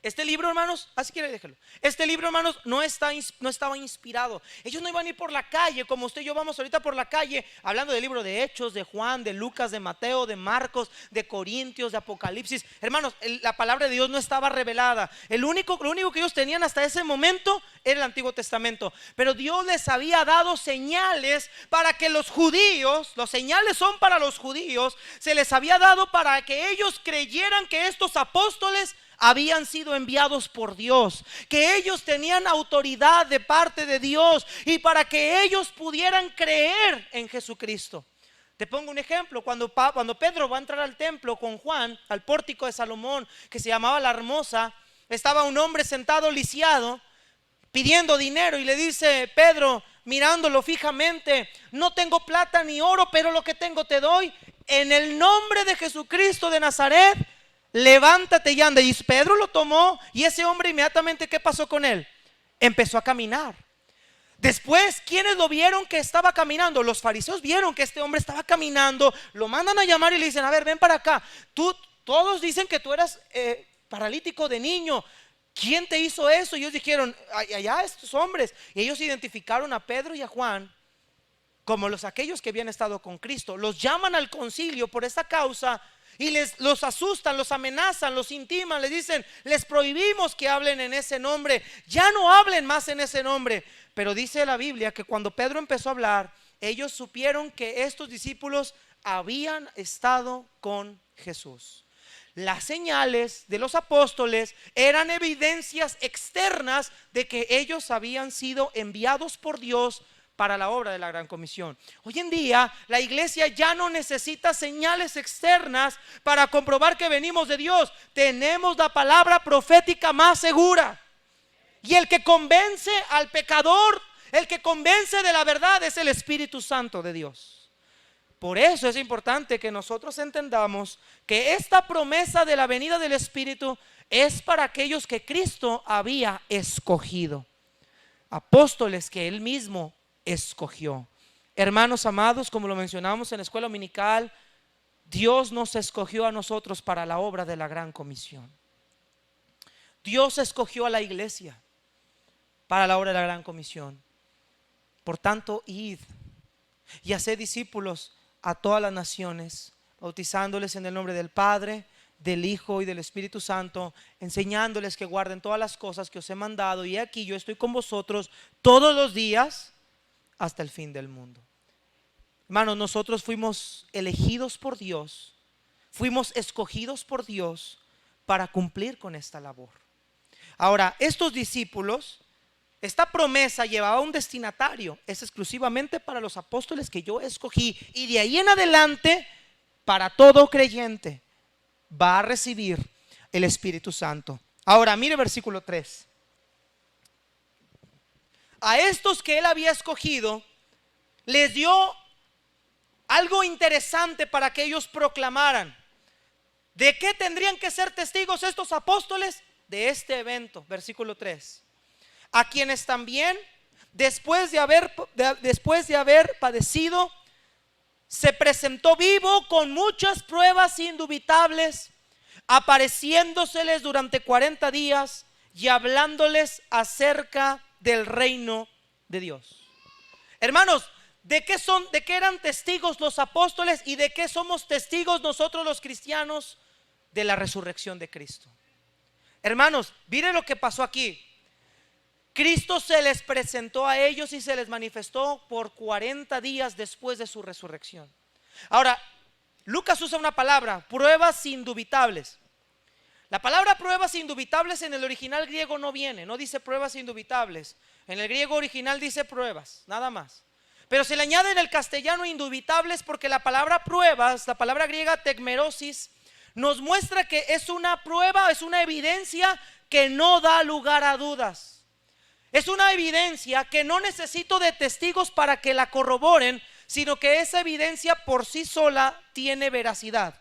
Este libro, hermanos, así quiere déjelo. Este libro, hermanos, no estaba inspirado. Ellos no iban a ir por la calle como usted y yo vamos ahorita por la calle hablando del libro de Hechos, de Juan, de Lucas, de Mateo, de Marcos, de Corintios, de Apocalipsis. Hermanos, la palabra de Dios no estaba revelada. Lo único que ellos tenían hasta ese momento era el Antiguo Testamento. Pero Dios les había dado señales para que los judíos, las señales son para los judíos, se les había dado para que ellos creyeran que estos apóstoles habían sido enviados por Dios, que ellos tenían autoridad de parte de Dios y para que ellos pudieran creer en Jesucristo. Te pongo un ejemplo. Cuando Pedro va a entrar al templo con Juan, al pórtico de Salomón, que se llamaba La Hermosa, estaba un hombre sentado lisiado pidiendo dinero y le dice Pedro, mirándolo fijamente: no tengo plata ni oro, pero lo que tengo te doy. En el nombre de Jesucristo de Nazaret, levántate y anda. Y Pedro lo tomó y ese hombre inmediatamente, ¿qué pasó con él? Empezó a caminar. Después, ¿quiénes lo vieron que estaba caminando? Los fariseos vieron que este hombre estaba caminando, lo mandan a llamar y le dicen: a ver, ven para acá. Todos dicen que tú eras paralítico de niño. ¿Quién te hizo eso? Y ellos dijeron: allá estos hombres. Y ellos identificaron a Pedro y a Juan como aquellos que habían estado con Cristo. Los llaman al concilio por esta causa y los asustan, los amenazan, los intiman, les dicen: les prohibimos que hablen en ese nombre, ya no hablen más en ese nombre. Pero dice la Biblia que cuando Pedro empezó a hablar, ellos supieron que estos discípulos habían estado con Jesús. Las señales de los apóstoles eran evidencias externas de que ellos habían sido enviados por Dios para la obra de la Gran Comisión. Hoy en día la iglesia ya no necesita señales externas para comprobar que venimos de Dios. Tenemos la palabra profética más segura. Y el que convence al pecador, el que convence de la verdad, es el Espíritu Santo de Dios. Por eso es importante que nosotros entendamos que esta promesa de la venida del Espíritu es para aquellos que Cristo había escogido, apóstoles que Él mismo escogió. Hermanos amados, como lo mencionamos en la escuela dominical, Dios nos escogió a nosotros para la obra de la gran comisión. Dios escogió a la iglesia para la obra de la gran comisión. Por tanto, id y haced discípulos a todas las naciones, bautizándoles en el nombre del Padre, del Hijo y del Espíritu Santo, enseñándoles que guarden todas las cosas que os he mandado, y aquí yo estoy con vosotros todos los días hasta el fin del mundo. Hermanos, nosotros fuimos elegidos por Dios, fuimos escogidos por Dios para cumplir con esta labor. Ahora, estos discípulos, esta promesa llevaba un destinatario, es exclusivamente para los apóstoles que yo escogí, y de ahí en adelante para todo creyente va a recibir el Espíritu Santo. Ahora mire versículo 3. A estos que Él había escogido les dio algo interesante para que ellos proclamaran. ¿De qué tendrían que ser testigos estos apóstoles? De este evento, versículo 3. A quienes también, después de haber padecido, se presentó vivo con muchas pruebas indubitables, apareciéndoseles durante 40 días y hablándoles acerca del reino de Dios. Hermanos, ¿de qué eran testigos los apóstoles y de qué somos testigos nosotros los cristianos? De la resurrección de Cristo. Hermanos, miren lo que pasó aquí. Cristo se les presentó a ellos y se les manifestó por 40 días después de su resurrección. Ahora, Lucas usa una palabra, pruebas indubitables. La palabra pruebas indubitables en el original griego no viene, no dice pruebas indubitables. En el griego original dice pruebas, nada más. Pero se le añade en el castellano indubitables porque la palabra pruebas, la palabra griega tekmerosis, nos muestra que es una prueba, es una evidencia que no da lugar a dudas. Es una evidencia que no necesito de testigos para que la corroboren, sino que esa evidencia por sí sola tiene veracidad.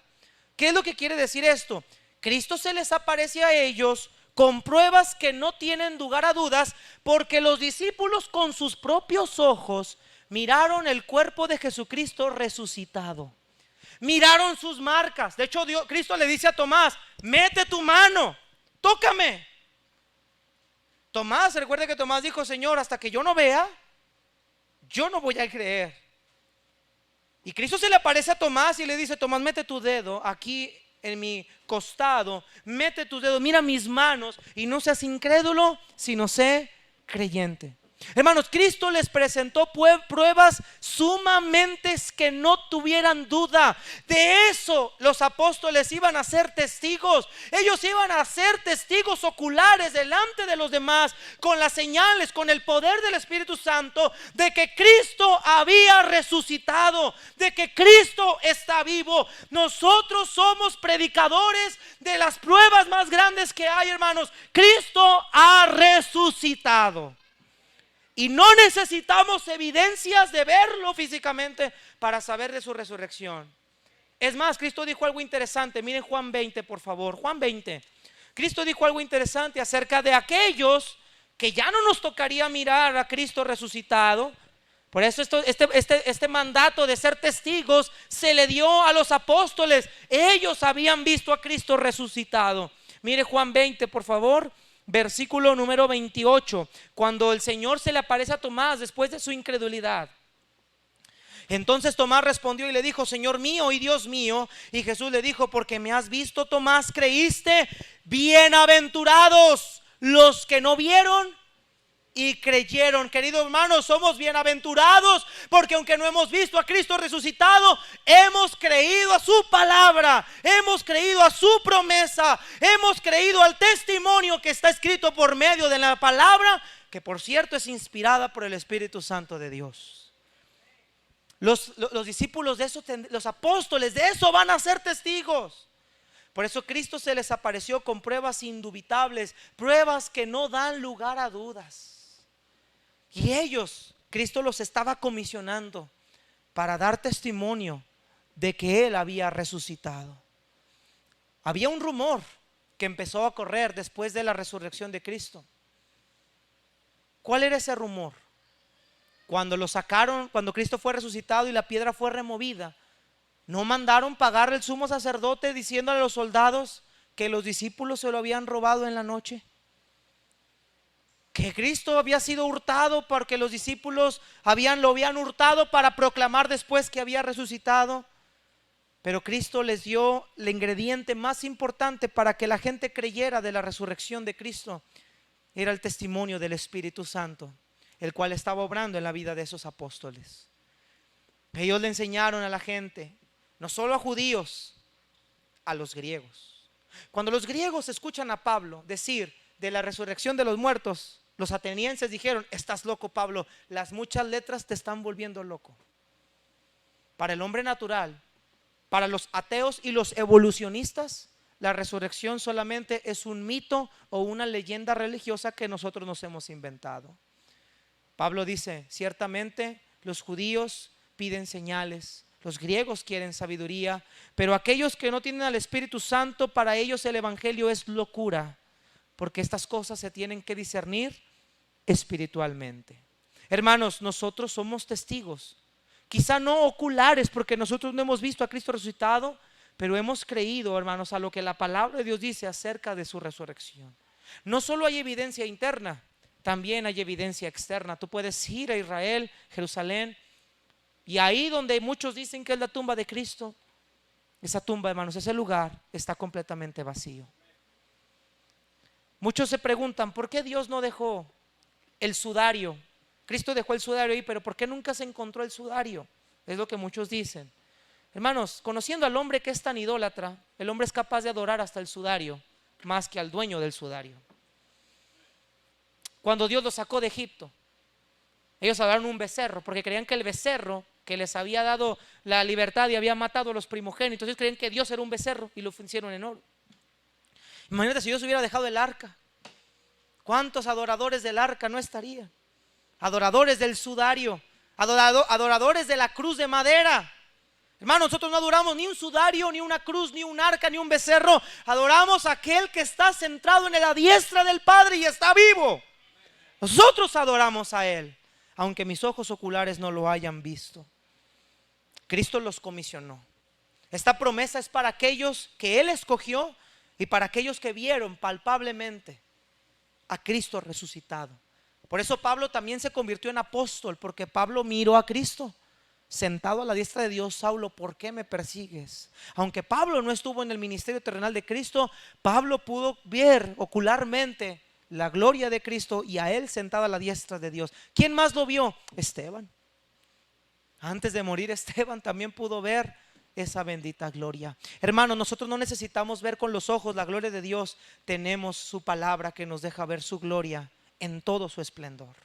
¿Qué es lo que quiere decir esto? Cristo se les aparece a ellos con pruebas que no tienen lugar a dudas, porque los discípulos con sus propios ojos miraron el cuerpo de Jesucristo resucitado. Miraron sus marcas. De hecho, Cristo le dice a Tomás: mete tu mano, tócame. Tomás, recuerde que Tomás dijo: Señor, hasta que yo no vea, yo no voy a creer. Y Cristo se le aparece a Tomás y le dice: Tomás, mete tu dedo aquí en mi costado, mete tu dedo, mira mis manos, y no seas incrédulo, sino sé creyente. Hermanos, Cristo les presentó pruebas sumamente que no tuvieran duda. De eso los apóstoles iban a ser testigos. Ellos iban a ser testigos oculares delante de los demás, con las señales, con el poder del Espíritu Santo, de que Cristo había resucitado, de que Cristo está vivo. Nosotros somos predicadores de las pruebas más grandes que hay, hermanos. Cristo ha resucitado. Y no necesitamos evidencias de verlo físicamente para saber de su resurrección. Es más, Cristo dijo algo interesante. Miren Juan 20, por favor. Juan 20. Cristo dijo algo interesante acerca de aquellos que ya no nos tocaría mirar a Cristo resucitado. Por eso este mandato de ser testigos se le dio a los apóstoles. Ellos habían visto a Cristo resucitado. Mire Juan 20, por favor. Versículo número 28, cuando el Señor se le aparece a Tomás después de su incredulidad. Entonces Tomás respondió y le dijo: Señor mío y Dios mío. Y Jesús le dijo: porque me has visto, Tomás, creíste. Bienaventurados los que no vieron y creyeron. Queridos hermanos, somos bienaventurados porque aunque no hemos visto a Cristo resucitado, hemos creído a su palabra, hemos creído a su promesa, hemos creído al testimonio que está escrito por medio de la palabra, que por cierto es inspirada por el Espíritu Santo de Dios. Los discípulos de eso, los apóstoles de eso van a ser testigos. Por eso Cristo se les apareció con pruebas indubitables, pruebas que no dan lugar a dudas. Y ellos, Cristo los estaba comisionando para dar testimonio de que Él había resucitado. Había un rumor que empezó a correr después de la resurrección de Cristo. ¿Cuál era ese rumor? Cuando lo sacaron, cuando Cristo fue resucitado y la piedra fue removida, ¿no mandaron pagar el sumo sacerdote diciéndole a los soldados que los discípulos se lo habían robado en la noche? Que Cristo había sido hurtado porque los discípulos lo habían hurtado para proclamar después que había resucitado. Pero Cristo les dio el ingrediente más importante para que la gente creyera de la resurrección de Cristo. Era el testimonio del Espíritu Santo, el cual estaba obrando en la vida de esos apóstoles. Ellos le enseñaron a la gente, no solo a judíos, a los griegos. Cuando los griegos escuchan a Pablo decir de la resurrección de los muertos, los atenienses dijeron: estás loco, Pablo, las muchas letras te están volviendo loco. Para el hombre natural, para los ateos y los evolucionistas, la resurrección solamente es un mito o una leyenda religiosa que nosotros nos hemos inventado. Pablo dice: ciertamente los judíos piden señales, los griegos quieren sabiduría, pero aquellos que no tienen al Espíritu Santo, para ellos el evangelio es locura, porque estas cosas se tienen que discernir espiritualmente. Hermanos, nosotros somos testigos, quizá no oculares, porque nosotros no hemos visto a Cristo resucitado, pero hemos creído, hermanos, a lo que la palabra de Dios dice acerca de su resurrección. No solo hay evidencia interna, también hay evidencia externa. Tú puedes ir a Israel, Jerusalén, y ahí donde muchos dicen que es la tumba de Cristo, esa tumba, hermanos, ese lugar está completamente vacío. Muchos se preguntan: ¿por qué Dios no dejó el sudario? Cristo dejó el sudario ahí, pero ¿por qué nunca se encontró el sudario? Es lo que muchos dicen. Hermanos, conociendo al hombre que es tan idólatra, el hombre es capaz de adorar hasta el sudario más que al dueño del sudario. Cuando Dios los sacó de Egipto, ellos adoraron un becerro porque creían que el becerro que les había dado la libertad y había matado a los primogénitos, ellos creían que Dios era un becerro y lo hicieron en oro. Imagínate si Dios hubiera dejado el arca, ¿cuántos adoradores del arca no estarían? Adoradores del sudario, adoradores de la cruz de madera. Hermanos, nosotros no adoramos ni un sudario, ni una cruz, ni un arca, ni un becerro. Adoramos a aquel que está sentado en la diestra del Padre y está vivo. Nosotros adoramos a Él, aunque mis ojos oculares no lo hayan visto. Cristo los comisionó. Esta promesa es para aquellos que Él escogió y para aquellos que vieron palpablemente a Cristo resucitado. Por eso Pablo también se convirtió en apóstol, porque Pablo miró a Cristo sentado a la diestra de Dios. Saulo, ¿por qué me persigues? Aunque Pablo no estuvo en el ministerio terrenal de Cristo, Pablo pudo ver ocularmente la gloria de Cristo y a Él sentado a la diestra de Dios. ¿Quién más lo vio? Esteban. Antes de morir, Esteban también pudo ver esa bendita gloria. Hermanos, nosotros no necesitamos ver con los ojos la gloria de Dios. Tenemos su palabra que nos deja ver su gloria en todo su esplendor.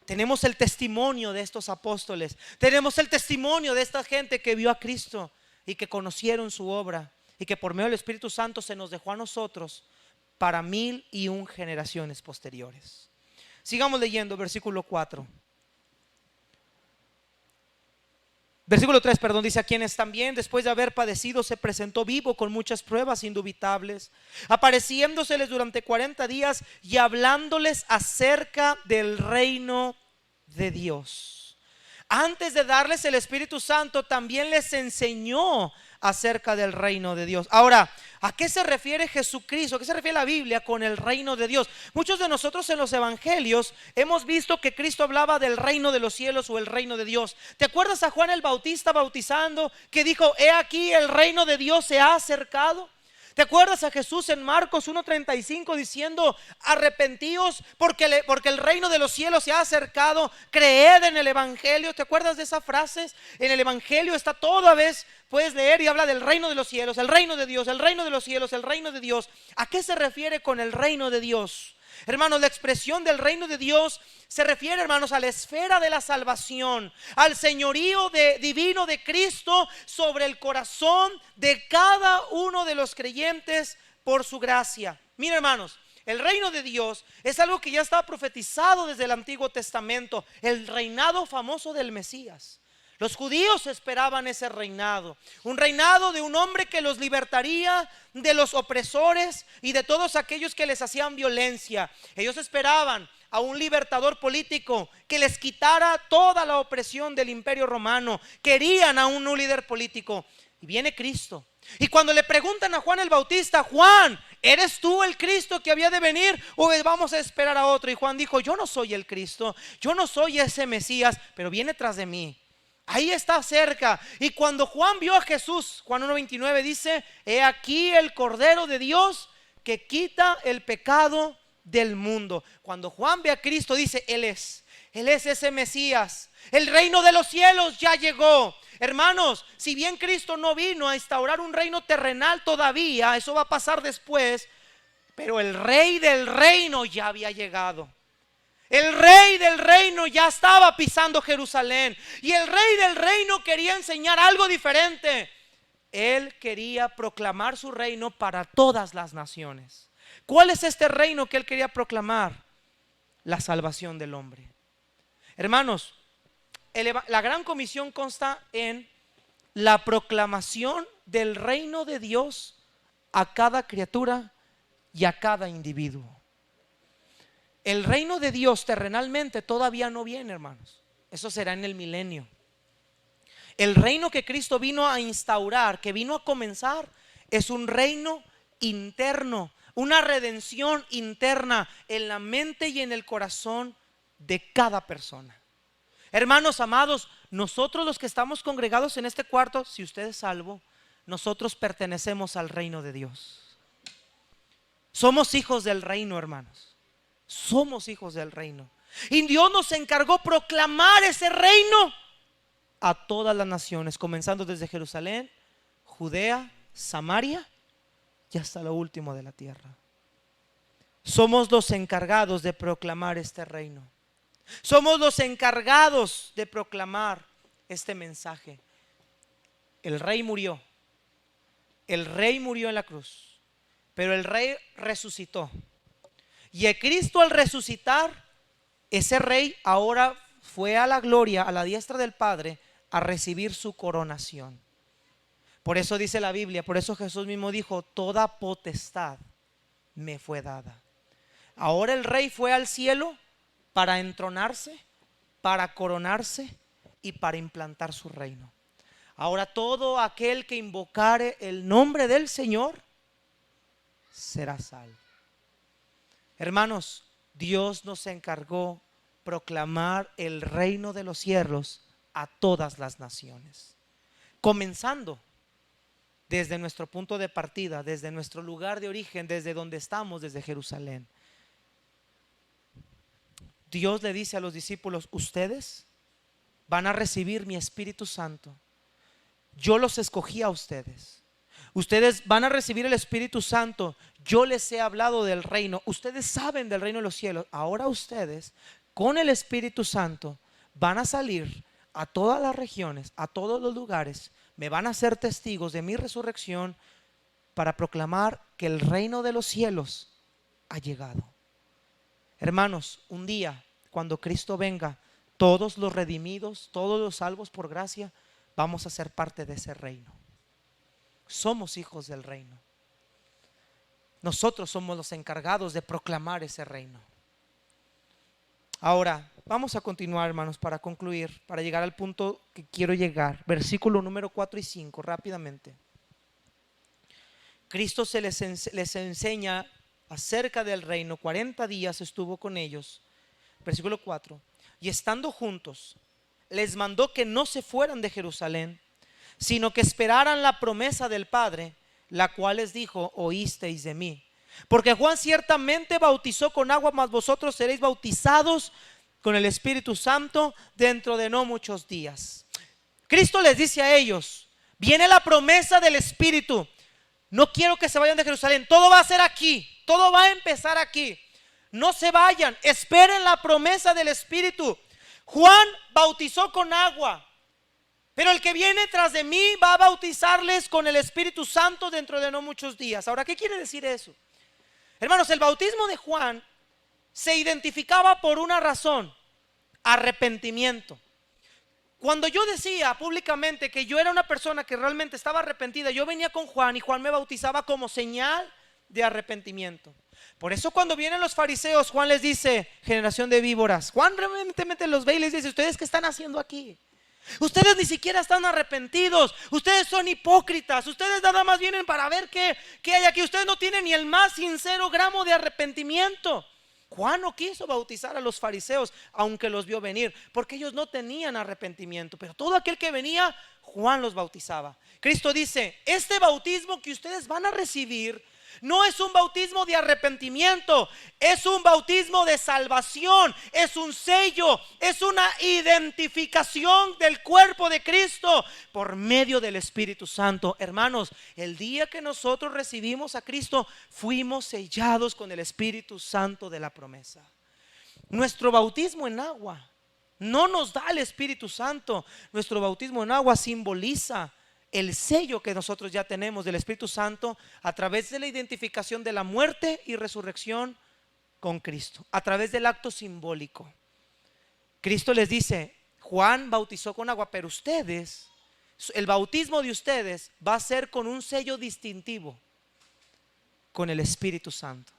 Tenemos el testimonio de estos apóstoles. Tenemos el testimonio de esta gente que vio a Cristo y que conocieron su obra, y que por medio del Espíritu Santo se nos dejó a nosotros para 1001 generaciones posteriores. Sigamos leyendo versículo 4. Versículo 3, perdón, dice: a quienes también después de haber padecido se presentó vivo con muchas pruebas indubitables, apareciéndoseles durante 40 días y hablándoles acerca del reino de Dios. Antes de darles el Espíritu Santo, también les enseñó acerca del reino de Dios. Ahora, ¿a qué se refiere Jesucristo? ¿A qué se refiere la Biblia con el reino de Dios? Muchos de nosotros en los evangelios hemos visto que Cristo hablaba del reino de los cielos o el reino de Dios. ¿Te acuerdas a Juan el Bautista bautizando, que dijo: he aquí el reino de Dios se ha acercado? ¿Te acuerdas a Jesús en Marcos 1:35 diciendo: arrepentíos porque el reino de los cielos se ha acercado, creed en el evangelio? ¿Te acuerdas de esas frases? En el evangelio está toda vez, puedes leer y habla del reino de los cielos, el reino de Dios, el reino de los cielos, el reino de Dios. ¿A qué se refiere con el reino de Dios? Hermanos, la expresión del reino de Dios se refiere, hermanos, a la esfera de la salvación, al señorío divino de Cristo sobre el corazón de cada uno de los creyentes por su gracia. Mira, hermanos, el reino de Dios es algo que ya estaba profetizado desde el Antiguo Testamento, el reinado famoso del Mesías. Los judíos esperaban ese reinado, un reinado de un hombre que los libertaría de los opresores y de todos aquellos que les hacían violencia. Ellos esperaban a un libertador político que les quitara toda la opresión del imperio romano. Querían a un líder político. Y viene Cristo. Y cuando le preguntan a Juan el Bautista: Juan, ¿eres tú el Cristo que había de venir o vamos a esperar a otro? Y Juan dijo: yo no soy el Cristo, yo no soy ese Mesías, pero viene tras de mí. Ahí está cerca. Y cuando Juan vio a Jesús, Juan 1:29 dice: he aquí el Cordero de Dios que quita el pecado del mundo. Cuando Juan ve a Cristo, dice: Él es ese Mesías. El reino de los cielos ya llegó. Hermanos, si bien Cristo no vino a instaurar un reino terrenal todavía, eso va a pasar después, pero el rey del reino ya había llegado. El rey del reino ya estaba pisando Jerusalén. Y el rey del reino quería enseñar algo diferente. Él quería proclamar su reino para todas las naciones. ¿Cuál es este reino que él quería proclamar? La salvación del hombre. Hermanos, la gran comisión consta en la proclamación del reino de Dios a cada criatura y a cada individuo. El reino de Dios terrenalmente todavía no viene, hermanos. Eso será en el milenio. El reino que Cristo vino a instaurar, que vino a comenzar, es un reino interno, una redención interna en la mente y en el corazón de cada persona. Hermanos amados, nosotros los que estamos congregados en este cuarto, si usted es salvo, nosotros pertenecemos al reino de Dios. Somos hijos del reino, hermanos. Somos hijos del reino. Y Dios nos encargó proclamar ese reino a todas las naciones, comenzando desde Jerusalén, Judea, Samaria y hasta lo último de la tierra. Somos los encargados de proclamar este reino. Somos los encargados de proclamar este mensaje. El rey murió. El rey murió en la cruz, pero el rey resucitó. Y el Cristo, al resucitar, ese rey ahora fue a la gloria, a la diestra del Padre, a recibir su coronación. Por eso dice la Biblia, por eso Jesús mismo dijo: toda potestad me fue dada. Ahora el rey fue al cielo para entronarse, para coronarse y para implantar su reino. Ahora todo aquel que invocare el nombre del Señor será salvo. Hermanos, Dios nos encargó proclamar el reino de los cielos a todas las naciones, comenzando desde nuestro punto de partida, desde nuestro lugar de origen, desde donde estamos, desde Jerusalén. Dios le dice a los discípulos: ustedes van a recibir mi Espíritu Santo. Yo los escogí a ustedes. Ustedes van a recibir el Espíritu Santo. Yo les he hablado del reino. Ustedes saben del reino de los cielos. Ahora ustedes, con el Espíritu Santo, van a salir a todas las regiones, a todos los lugares. Me van a ser testigos de mi resurrección para proclamar que el reino de los cielos ha llegado. Hermanos, un día, cuando Cristo venga, todos los redimidos, todos los salvos por gracia, vamos a ser parte de ese reino. Somos hijos del reino. Nosotros somos los encargados de proclamar ese reino. Ahora, vamos a continuar, hermanos, para concluir, para llegar al punto que quiero llegar. Versículo número 4 y 5, rápidamente. Cristo les enseña acerca del reino. 40 días estuvo con ellos. Versículo 4. Y estando juntos, les mandó que no se fueran de Jerusalén, sino que esperaran la promesa del Padre, la cual les dijo: oísteis de mí. Porque Juan ciertamente bautizó con agua, mas vosotros seréis bautizados con el Espíritu Santo dentro de no muchos días. Cristo les dice a ellos: viene la promesa del Espíritu. No quiero que se vayan de Jerusalén. Todo va a ser aquí. Todo va a empezar aquí. No se vayan. Esperen la promesa del Espíritu. Juan bautizó con agua, pero el que viene tras de mí va a bautizarles con el Espíritu Santo dentro de no muchos días. Ahora, ¿qué quiere decir eso? Hermanos, el bautismo de Juan se identificaba por una razón: arrepentimiento. Cuando yo decía públicamente que yo era una persona que realmente estaba arrepentida, yo venía con Juan y Juan me bautizaba como señal de arrepentimiento. Por eso cuando vienen los fariseos, Juan les dice: generación de víboras. Juan realmente los ve y les dice: ¿ustedes qué están haciendo aquí? Ustedes ni siquiera están arrepentidos. Ustedes son hipócritas. Ustedes nada más vienen para ver qué hay aquí. Ustedes no tienen ni el más sincero gramo de arrepentimiento. Juan no quiso bautizar a los fariseos, aunque los vio venir, porque ellos no tenían arrepentimiento. Pero todo aquel que venía, Juan los bautizaba. Cristo dice: este bautismo que ustedes van a recibir no es un bautismo de arrepentimiento, es un bautismo de salvación, es un sello, es una identificación del cuerpo de Cristo por medio del Espíritu Santo. Hermanos, el día que nosotros recibimos a Cristo, fuimos sellados con el Espíritu Santo de la promesa. Nuestro bautismo en agua no nos da el Espíritu Santo. Nuestro bautismo en agua simboliza el sello que nosotros ya tenemos del Espíritu Santo a través de la identificación de la muerte y resurrección con Cristo, a través del acto simbólico. Cristo les dice: Juan bautizó con agua, pero ustedes, el bautismo de ustedes va a ser con un sello distintivo, con el Espíritu Santo.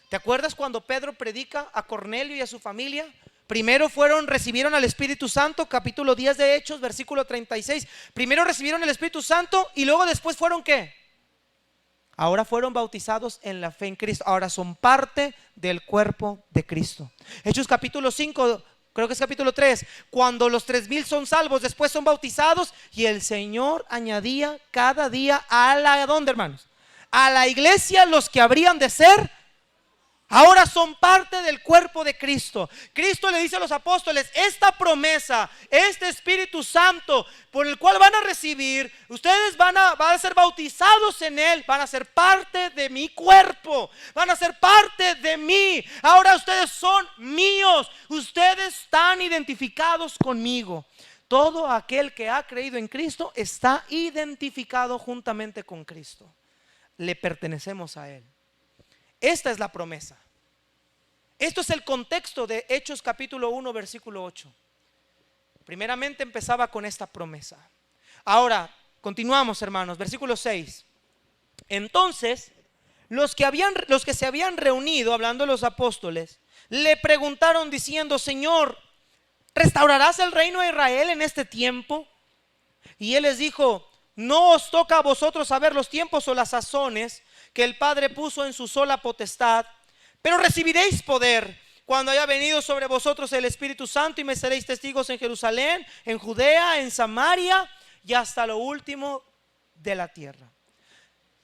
¿Te acuerdas cuando Pedro predica a Cornelio y a su familia? Primero recibieron al Espíritu Santo, capítulo 10 de Hechos, versículo 36. Primero recibieron el Espíritu Santo y luego después fueron ¿qué? Ahora fueron bautizados en la fe en Cristo. Ahora son parte del cuerpo de Cristo. Hechos capítulo 5, creo que es capítulo 3. Cuando los 3,000 son salvos, después son bautizados y el Señor añadía cada día ¿a dónde, hermanos? A la iglesia los que habrían de ser. Ahora son parte del cuerpo de Cristo. Cristo le dice a los apóstoles: esta promesa, este Espíritu Santo por el cual van a recibir, ustedes van a ser bautizados en Él, van a ser parte de mi cuerpo, van a ser parte de mí. Ahora ustedes son míos, ustedes están identificados conmigo. Todo aquel que ha creído en Cristo está identificado juntamente con Cristo. Le pertenecemos a Él. Esta es la promesa. Esto es el contexto de Hechos capítulo 1 versículo 8. Primeramente empezaba con esta promesa. Ahora continuamos, hermanos, versículo 6. Entonces los que se habían reunido, hablando de los apóstoles, le preguntaron diciendo: Señor, ¿restaurarás el reino de Israel en este tiempo? Y él les dijo: no os toca a vosotros saber los tiempos o las sazones que el Padre puso en su sola potestad, pero recibiréis poder cuando haya venido sobre vosotros el Espíritu Santo, y me seréis testigos en Jerusalén, en Judea, en Samaria y hasta lo último de la tierra.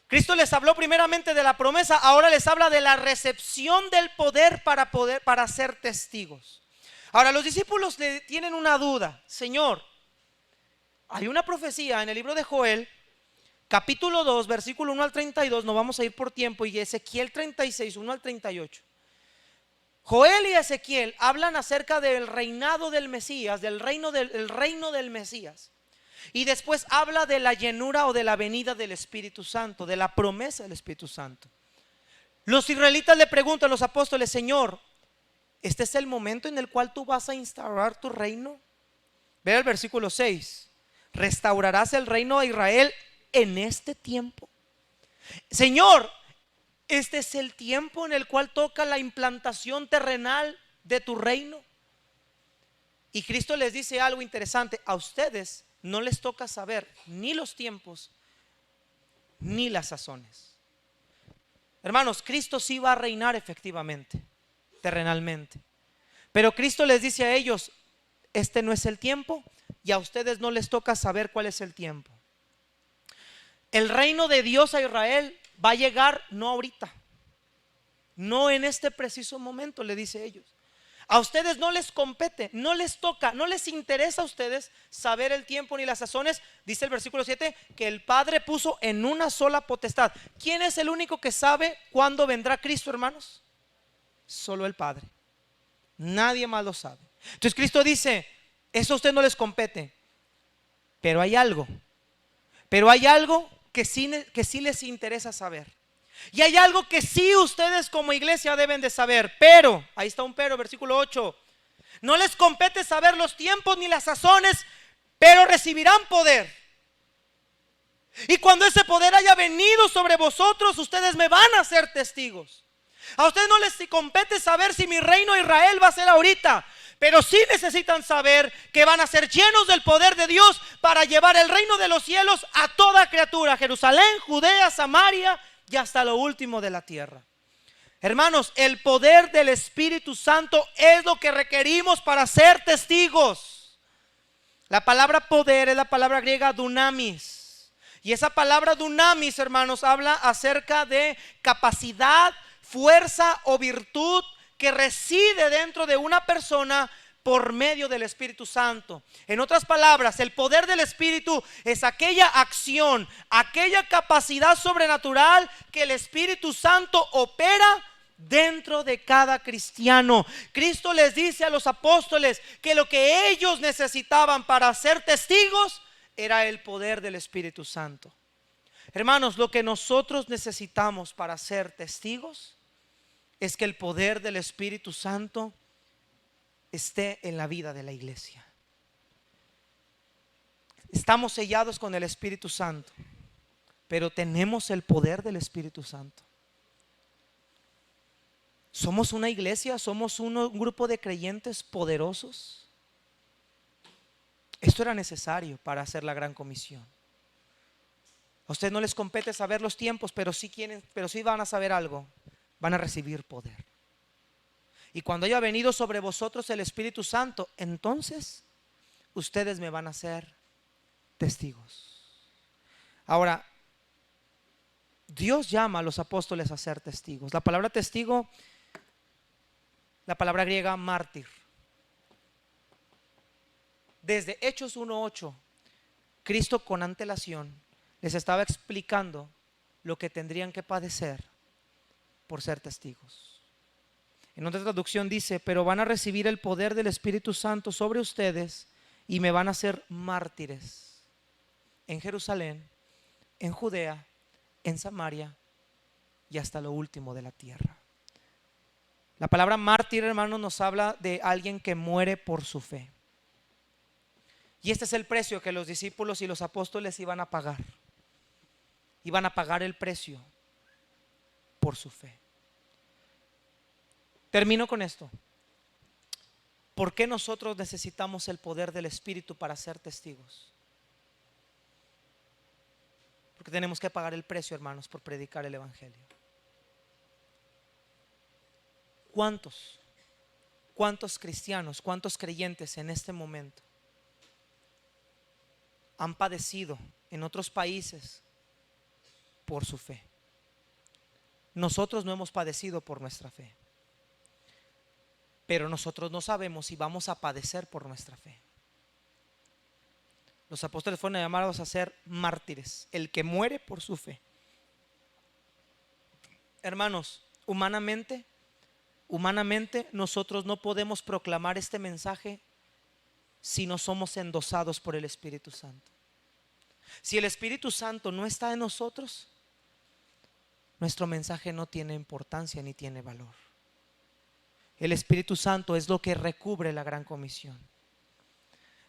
Cristo les habló primeramente de la promesa, ahora les habla de la recepción del poder para ser testigos. Ahora los discípulos le tienen una duda: Señor, hay una profecía en el libro de Joel, capítulo 2, versículo 1 al 32, no vamos a ir por tiempo, y Ezequiel 36, 1 al 38. Joel y Ezequiel hablan acerca del reinado del Mesías, del reino del Mesías. Y después habla de la llenura o de la venida del Espíritu Santo, de la promesa del Espíritu Santo. Los israelitas le preguntan a los apóstoles: Señor, ¿este es el momento en el cual tú vas a instaurar tu reino? Ve el versículo 6. ¿Restaurarás el reino de Israel en este tiempo? Señor, ¿este es el tiempo en el cual toca la implantación terrenal de tu reino? Y Cristo les dice algo interesante: a ustedes no les toca saber ni los tiempos ni las sazones. Hermanos, Cristo sí va a reinar efectivamente, terrenalmente, pero Cristo les dice a ellos: este no es el tiempo, y a ustedes no les toca saber cuál es el tiempo. El reino de Dios a Israel va a llegar no ahorita, no en este preciso momento, le dice a ellos. A ustedes no les compete, no les toca, no les interesa a ustedes saber el tiempo ni las sazones. Dice el versículo 7 que el Padre puso en una sola potestad. ¿Quién es el único que sabe cuándo vendrá Cristo, hermanos? Solo el Padre. Nadie más lo sabe. Entonces Cristo dice: eso a ustedes no les compete, pero hay algo que sí les interesa saber. Y hay algo que sí ustedes como iglesia deben de saber. Pero, ahí está un pero, versículo 8: no les compete saber los tiempos ni las sazones, pero recibirán poder. Y cuando ese poder haya venido sobre vosotros, ustedes me van a ser testigos. A ustedes no les compete saber si mi reino Israel va a ser ahorita, pero sí necesitan saber que van a ser llenos del poder de Dios para llevar el reino de los cielos a toda criatura, Jerusalén, Judea, Samaria y hasta lo último de la tierra. Hermanos, el poder del Espíritu Santo es lo que requerimos para ser testigos. La palabra poder es la palabra griega dunamis. Y esa palabra dunamis, hermanos, habla acerca de capacidad, fuerza o virtud que reside dentro de una persona por medio del Espíritu Santo. En otras palabras, el poder del Espíritu es aquella acción, aquella capacidad sobrenatural que el Espíritu Santo opera dentro de cada cristiano. Cristo les dice a los apóstoles que lo que ellos necesitaban para ser testigos era el poder del Espíritu Santo. Hermanos, lo que nosotros necesitamos para ser testigos es que el poder del Espíritu Santo esté en la vida de la iglesia. Estamos sellados con el Espíritu Santo, pero tenemos el poder del Espíritu Santo. Somos una iglesia, somos un grupo de creyentes poderosos. Esto era necesario para hacer la gran comisión. A ustedes no les compete saber los tiempos, pero sí van a saber algo. Van a recibir poder. Y cuando haya venido sobre vosotros el Espíritu Santo, entonces ustedes me van a ser testigos. Ahora, Dios llama a los apóstoles a ser testigos. La palabra testigo, la palabra griega mártir. Desde Hechos 1:8, Cristo con antelación les estaba explicando lo que tendrían que padecer por ser testigos. En otra traducción dice: pero van a recibir el poder del Espíritu Santo sobre ustedes y me van a ser mártires en Jerusalén, en Judea, en Samaria y hasta lo último de la tierra. La palabra mártir, hermanos, nos habla de alguien que muere por su fe. Y este es el precio que los discípulos y los apóstoles iban a pagar. Iban a pagar el precio por su fe. Termino con esto. ¿Por qué nosotros necesitamos el poder del Espíritu para ser testigos? Porque tenemos que pagar el precio, hermanos, por predicar el Evangelio. ¿Cuántos cristianos, cuántos creyentes en este momento han padecido en otros países por su fe? Nosotros no hemos padecido por nuestra fe, pero nosotros no sabemos si vamos a padecer por nuestra fe. Los apóstoles fueron llamados a ser mártires, el que muere por su fe. Hermanos, humanamente nosotros no podemos proclamar este mensaje si no somos endosados por el Espíritu Santo. Si el Espíritu Santo no está en nosotros, nuestro mensaje no tiene importancia ni tiene valor. El Espíritu Santo es lo que recubre la gran comisión.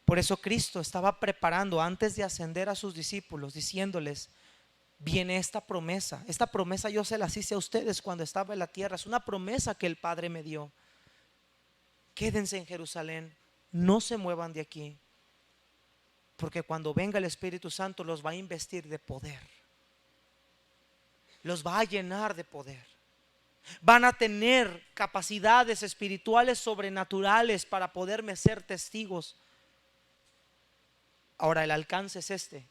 Por eso Cristo estaba preparando antes de ascender a sus discípulos, diciéndoles: viene esta promesa. Esta promesa yo se las hice a ustedes cuando estaba en la tierra. Es una promesa que el Padre me dio. Quédense en Jerusalén, no se muevan de aquí, porque cuando venga el Espíritu Santo los va a investir de poder. Los va a llenar de poder. Van a tener capacidades espirituales sobrenaturales para poderme ser testigos. Ahora el alcance es este: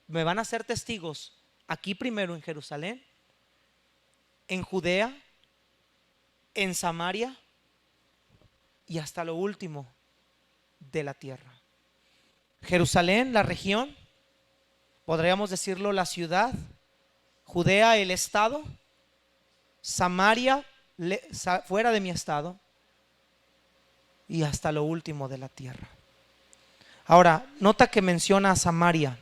me van a ser testigos aquí primero en Jerusalén, en Judea, en Samaria y hasta lo último de la tierra. Jerusalén, la región, podríamos decirlo la ciudad; Judea, el estado; Samaria, fuera de mi estado; y hasta lo último de la tierra. Ahora, nota que menciona a Samaria.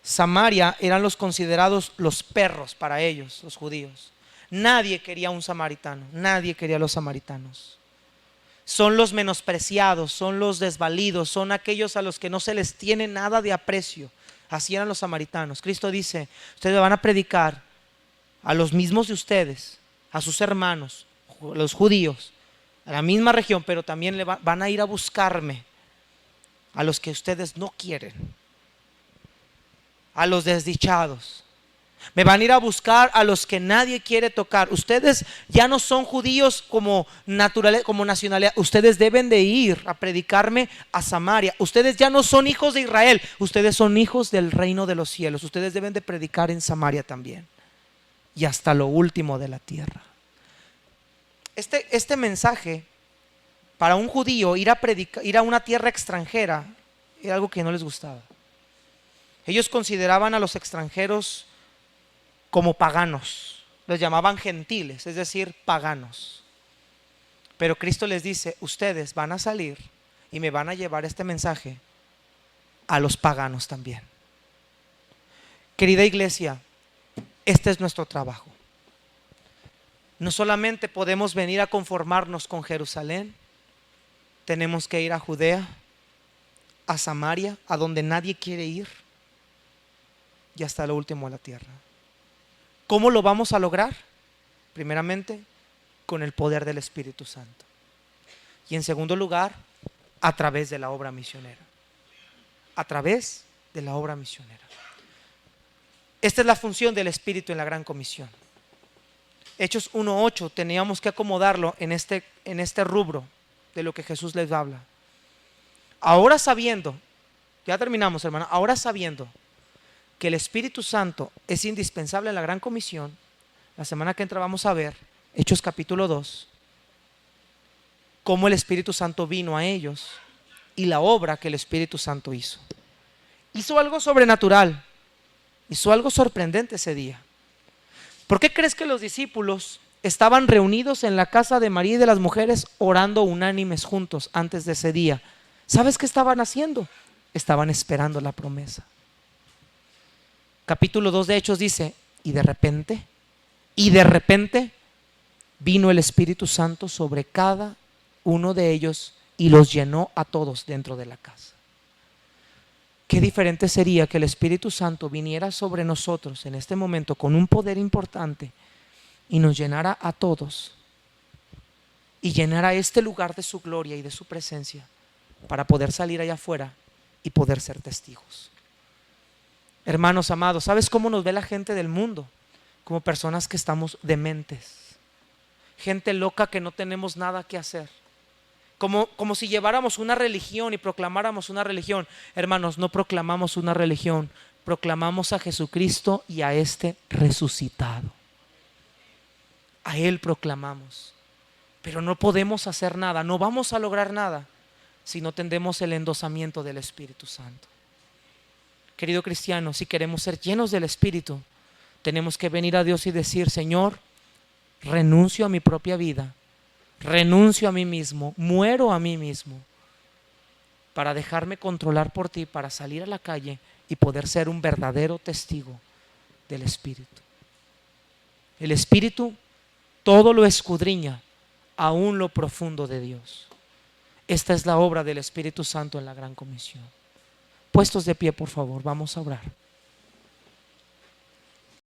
Samaria eran los considerados los perros para ellos, los judíos. Nadie quería un samaritano, nadie quería a los samaritanos. son los menospreciados, son los desvalidos, son aquellos a los que no se les tiene nada de aprecio. Así eran los samaritanos. Cristo dice, ustedes van a predicar a los mismos de ustedes, a sus hermanos, los judíos, a la misma región, pero también van a ir a buscarme a los que ustedes no quieren, a los desdichados. Me van a ir a buscar a los que nadie quiere tocar. Ustedes ya no son judíos como nacionalidad. Ustedes deben de ir a predicarme a Samaria. Ustedes ya no son hijos de Israel. Ustedes son hijos del reino de los cielos. Ustedes deben de predicar en Samaria también. Y hasta lo último de la tierra. Este mensaje, para un judío, ir a una tierra extranjera, era algo que no les gustaba. Ellos consideraban a los extranjeros como paganos, los llamaban gentiles, es decir, paganos. Pero Cristo les dice, ustedes van a salir y me van a llevar este mensaje a los paganos también. Querida iglesia, este es nuestro trabajo. No solamente podemos venir a conformarnos con Jerusalén, tenemos que ir a Judea, a Samaria, a donde nadie quiere ir, y hasta lo último de la tierra. ¿Cómo lo vamos a lograr? Primeramente, con el poder del Espíritu Santo. Y en segundo lugar, a través de la obra misionera. A través de la obra misionera. Esta es la función del Espíritu en la Gran Comisión. Hechos 1:8 teníamos que acomodarlo en este rubro de lo que Jesús les habla. Ahora sabiendo, ya terminamos, hermano, ahora sabiendo que el Espíritu Santo es indispensable en la Gran Comisión, la semana que entra vamos a ver Hechos capítulo 2, cómo el Espíritu Santo vino a ellos y la obra que el Espíritu Santo hizo. Hizo algo sobrenatural, hizo algo sorprendente ese día. ¿Por qué crees que los discípulos estaban reunidos en la casa de María y de las mujeres orando unánimes juntos antes de ese día? ¿Sabes qué estaban haciendo? Estaban esperando la promesa. Capítulo 2 de Hechos dice, y de repente vino el Espíritu Santo sobre cada uno de ellos y los llenó a todos dentro de la casa. Qué diferente sería que el Espíritu Santo viniera sobre nosotros en este momento con un poder importante y nos llenara a todos y llenara este lugar de su gloria y de su presencia para poder salir allá afuera y poder ser testigos. Hermanos amados, ¿sabes cómo nos ve la gente del mundo? Como personas que estamos dementes, gente loca que no tenemos nada que hacer, como si lleváramos una religión y proclamáramos una religión. Hermanos, no proclamamos una religión, proclamamos a Jesucristo y a este resucitado. A Él proclamamos, pero no podemos hacer nada, no vamos a lograr nada si no tendremos el endosamiento del Espíritu Santo. Querido cristiano, si queremos ser llenos del Espíritu, tenemos que venir a Dios y decir, Señor, renuncio a mi propia vida, renuncio a mí mismo, muero a mí mismo, para dejarme controlar por ti, para salir a la calle y poder ser un verdadero testigo del Espíritu. El Espíritu todo lo escudriña, aún lo profundo de Dios. Esta es la obra del Espíritu Santo en la Gran Comisión. Puestos de pie, por favor, vamos a orar.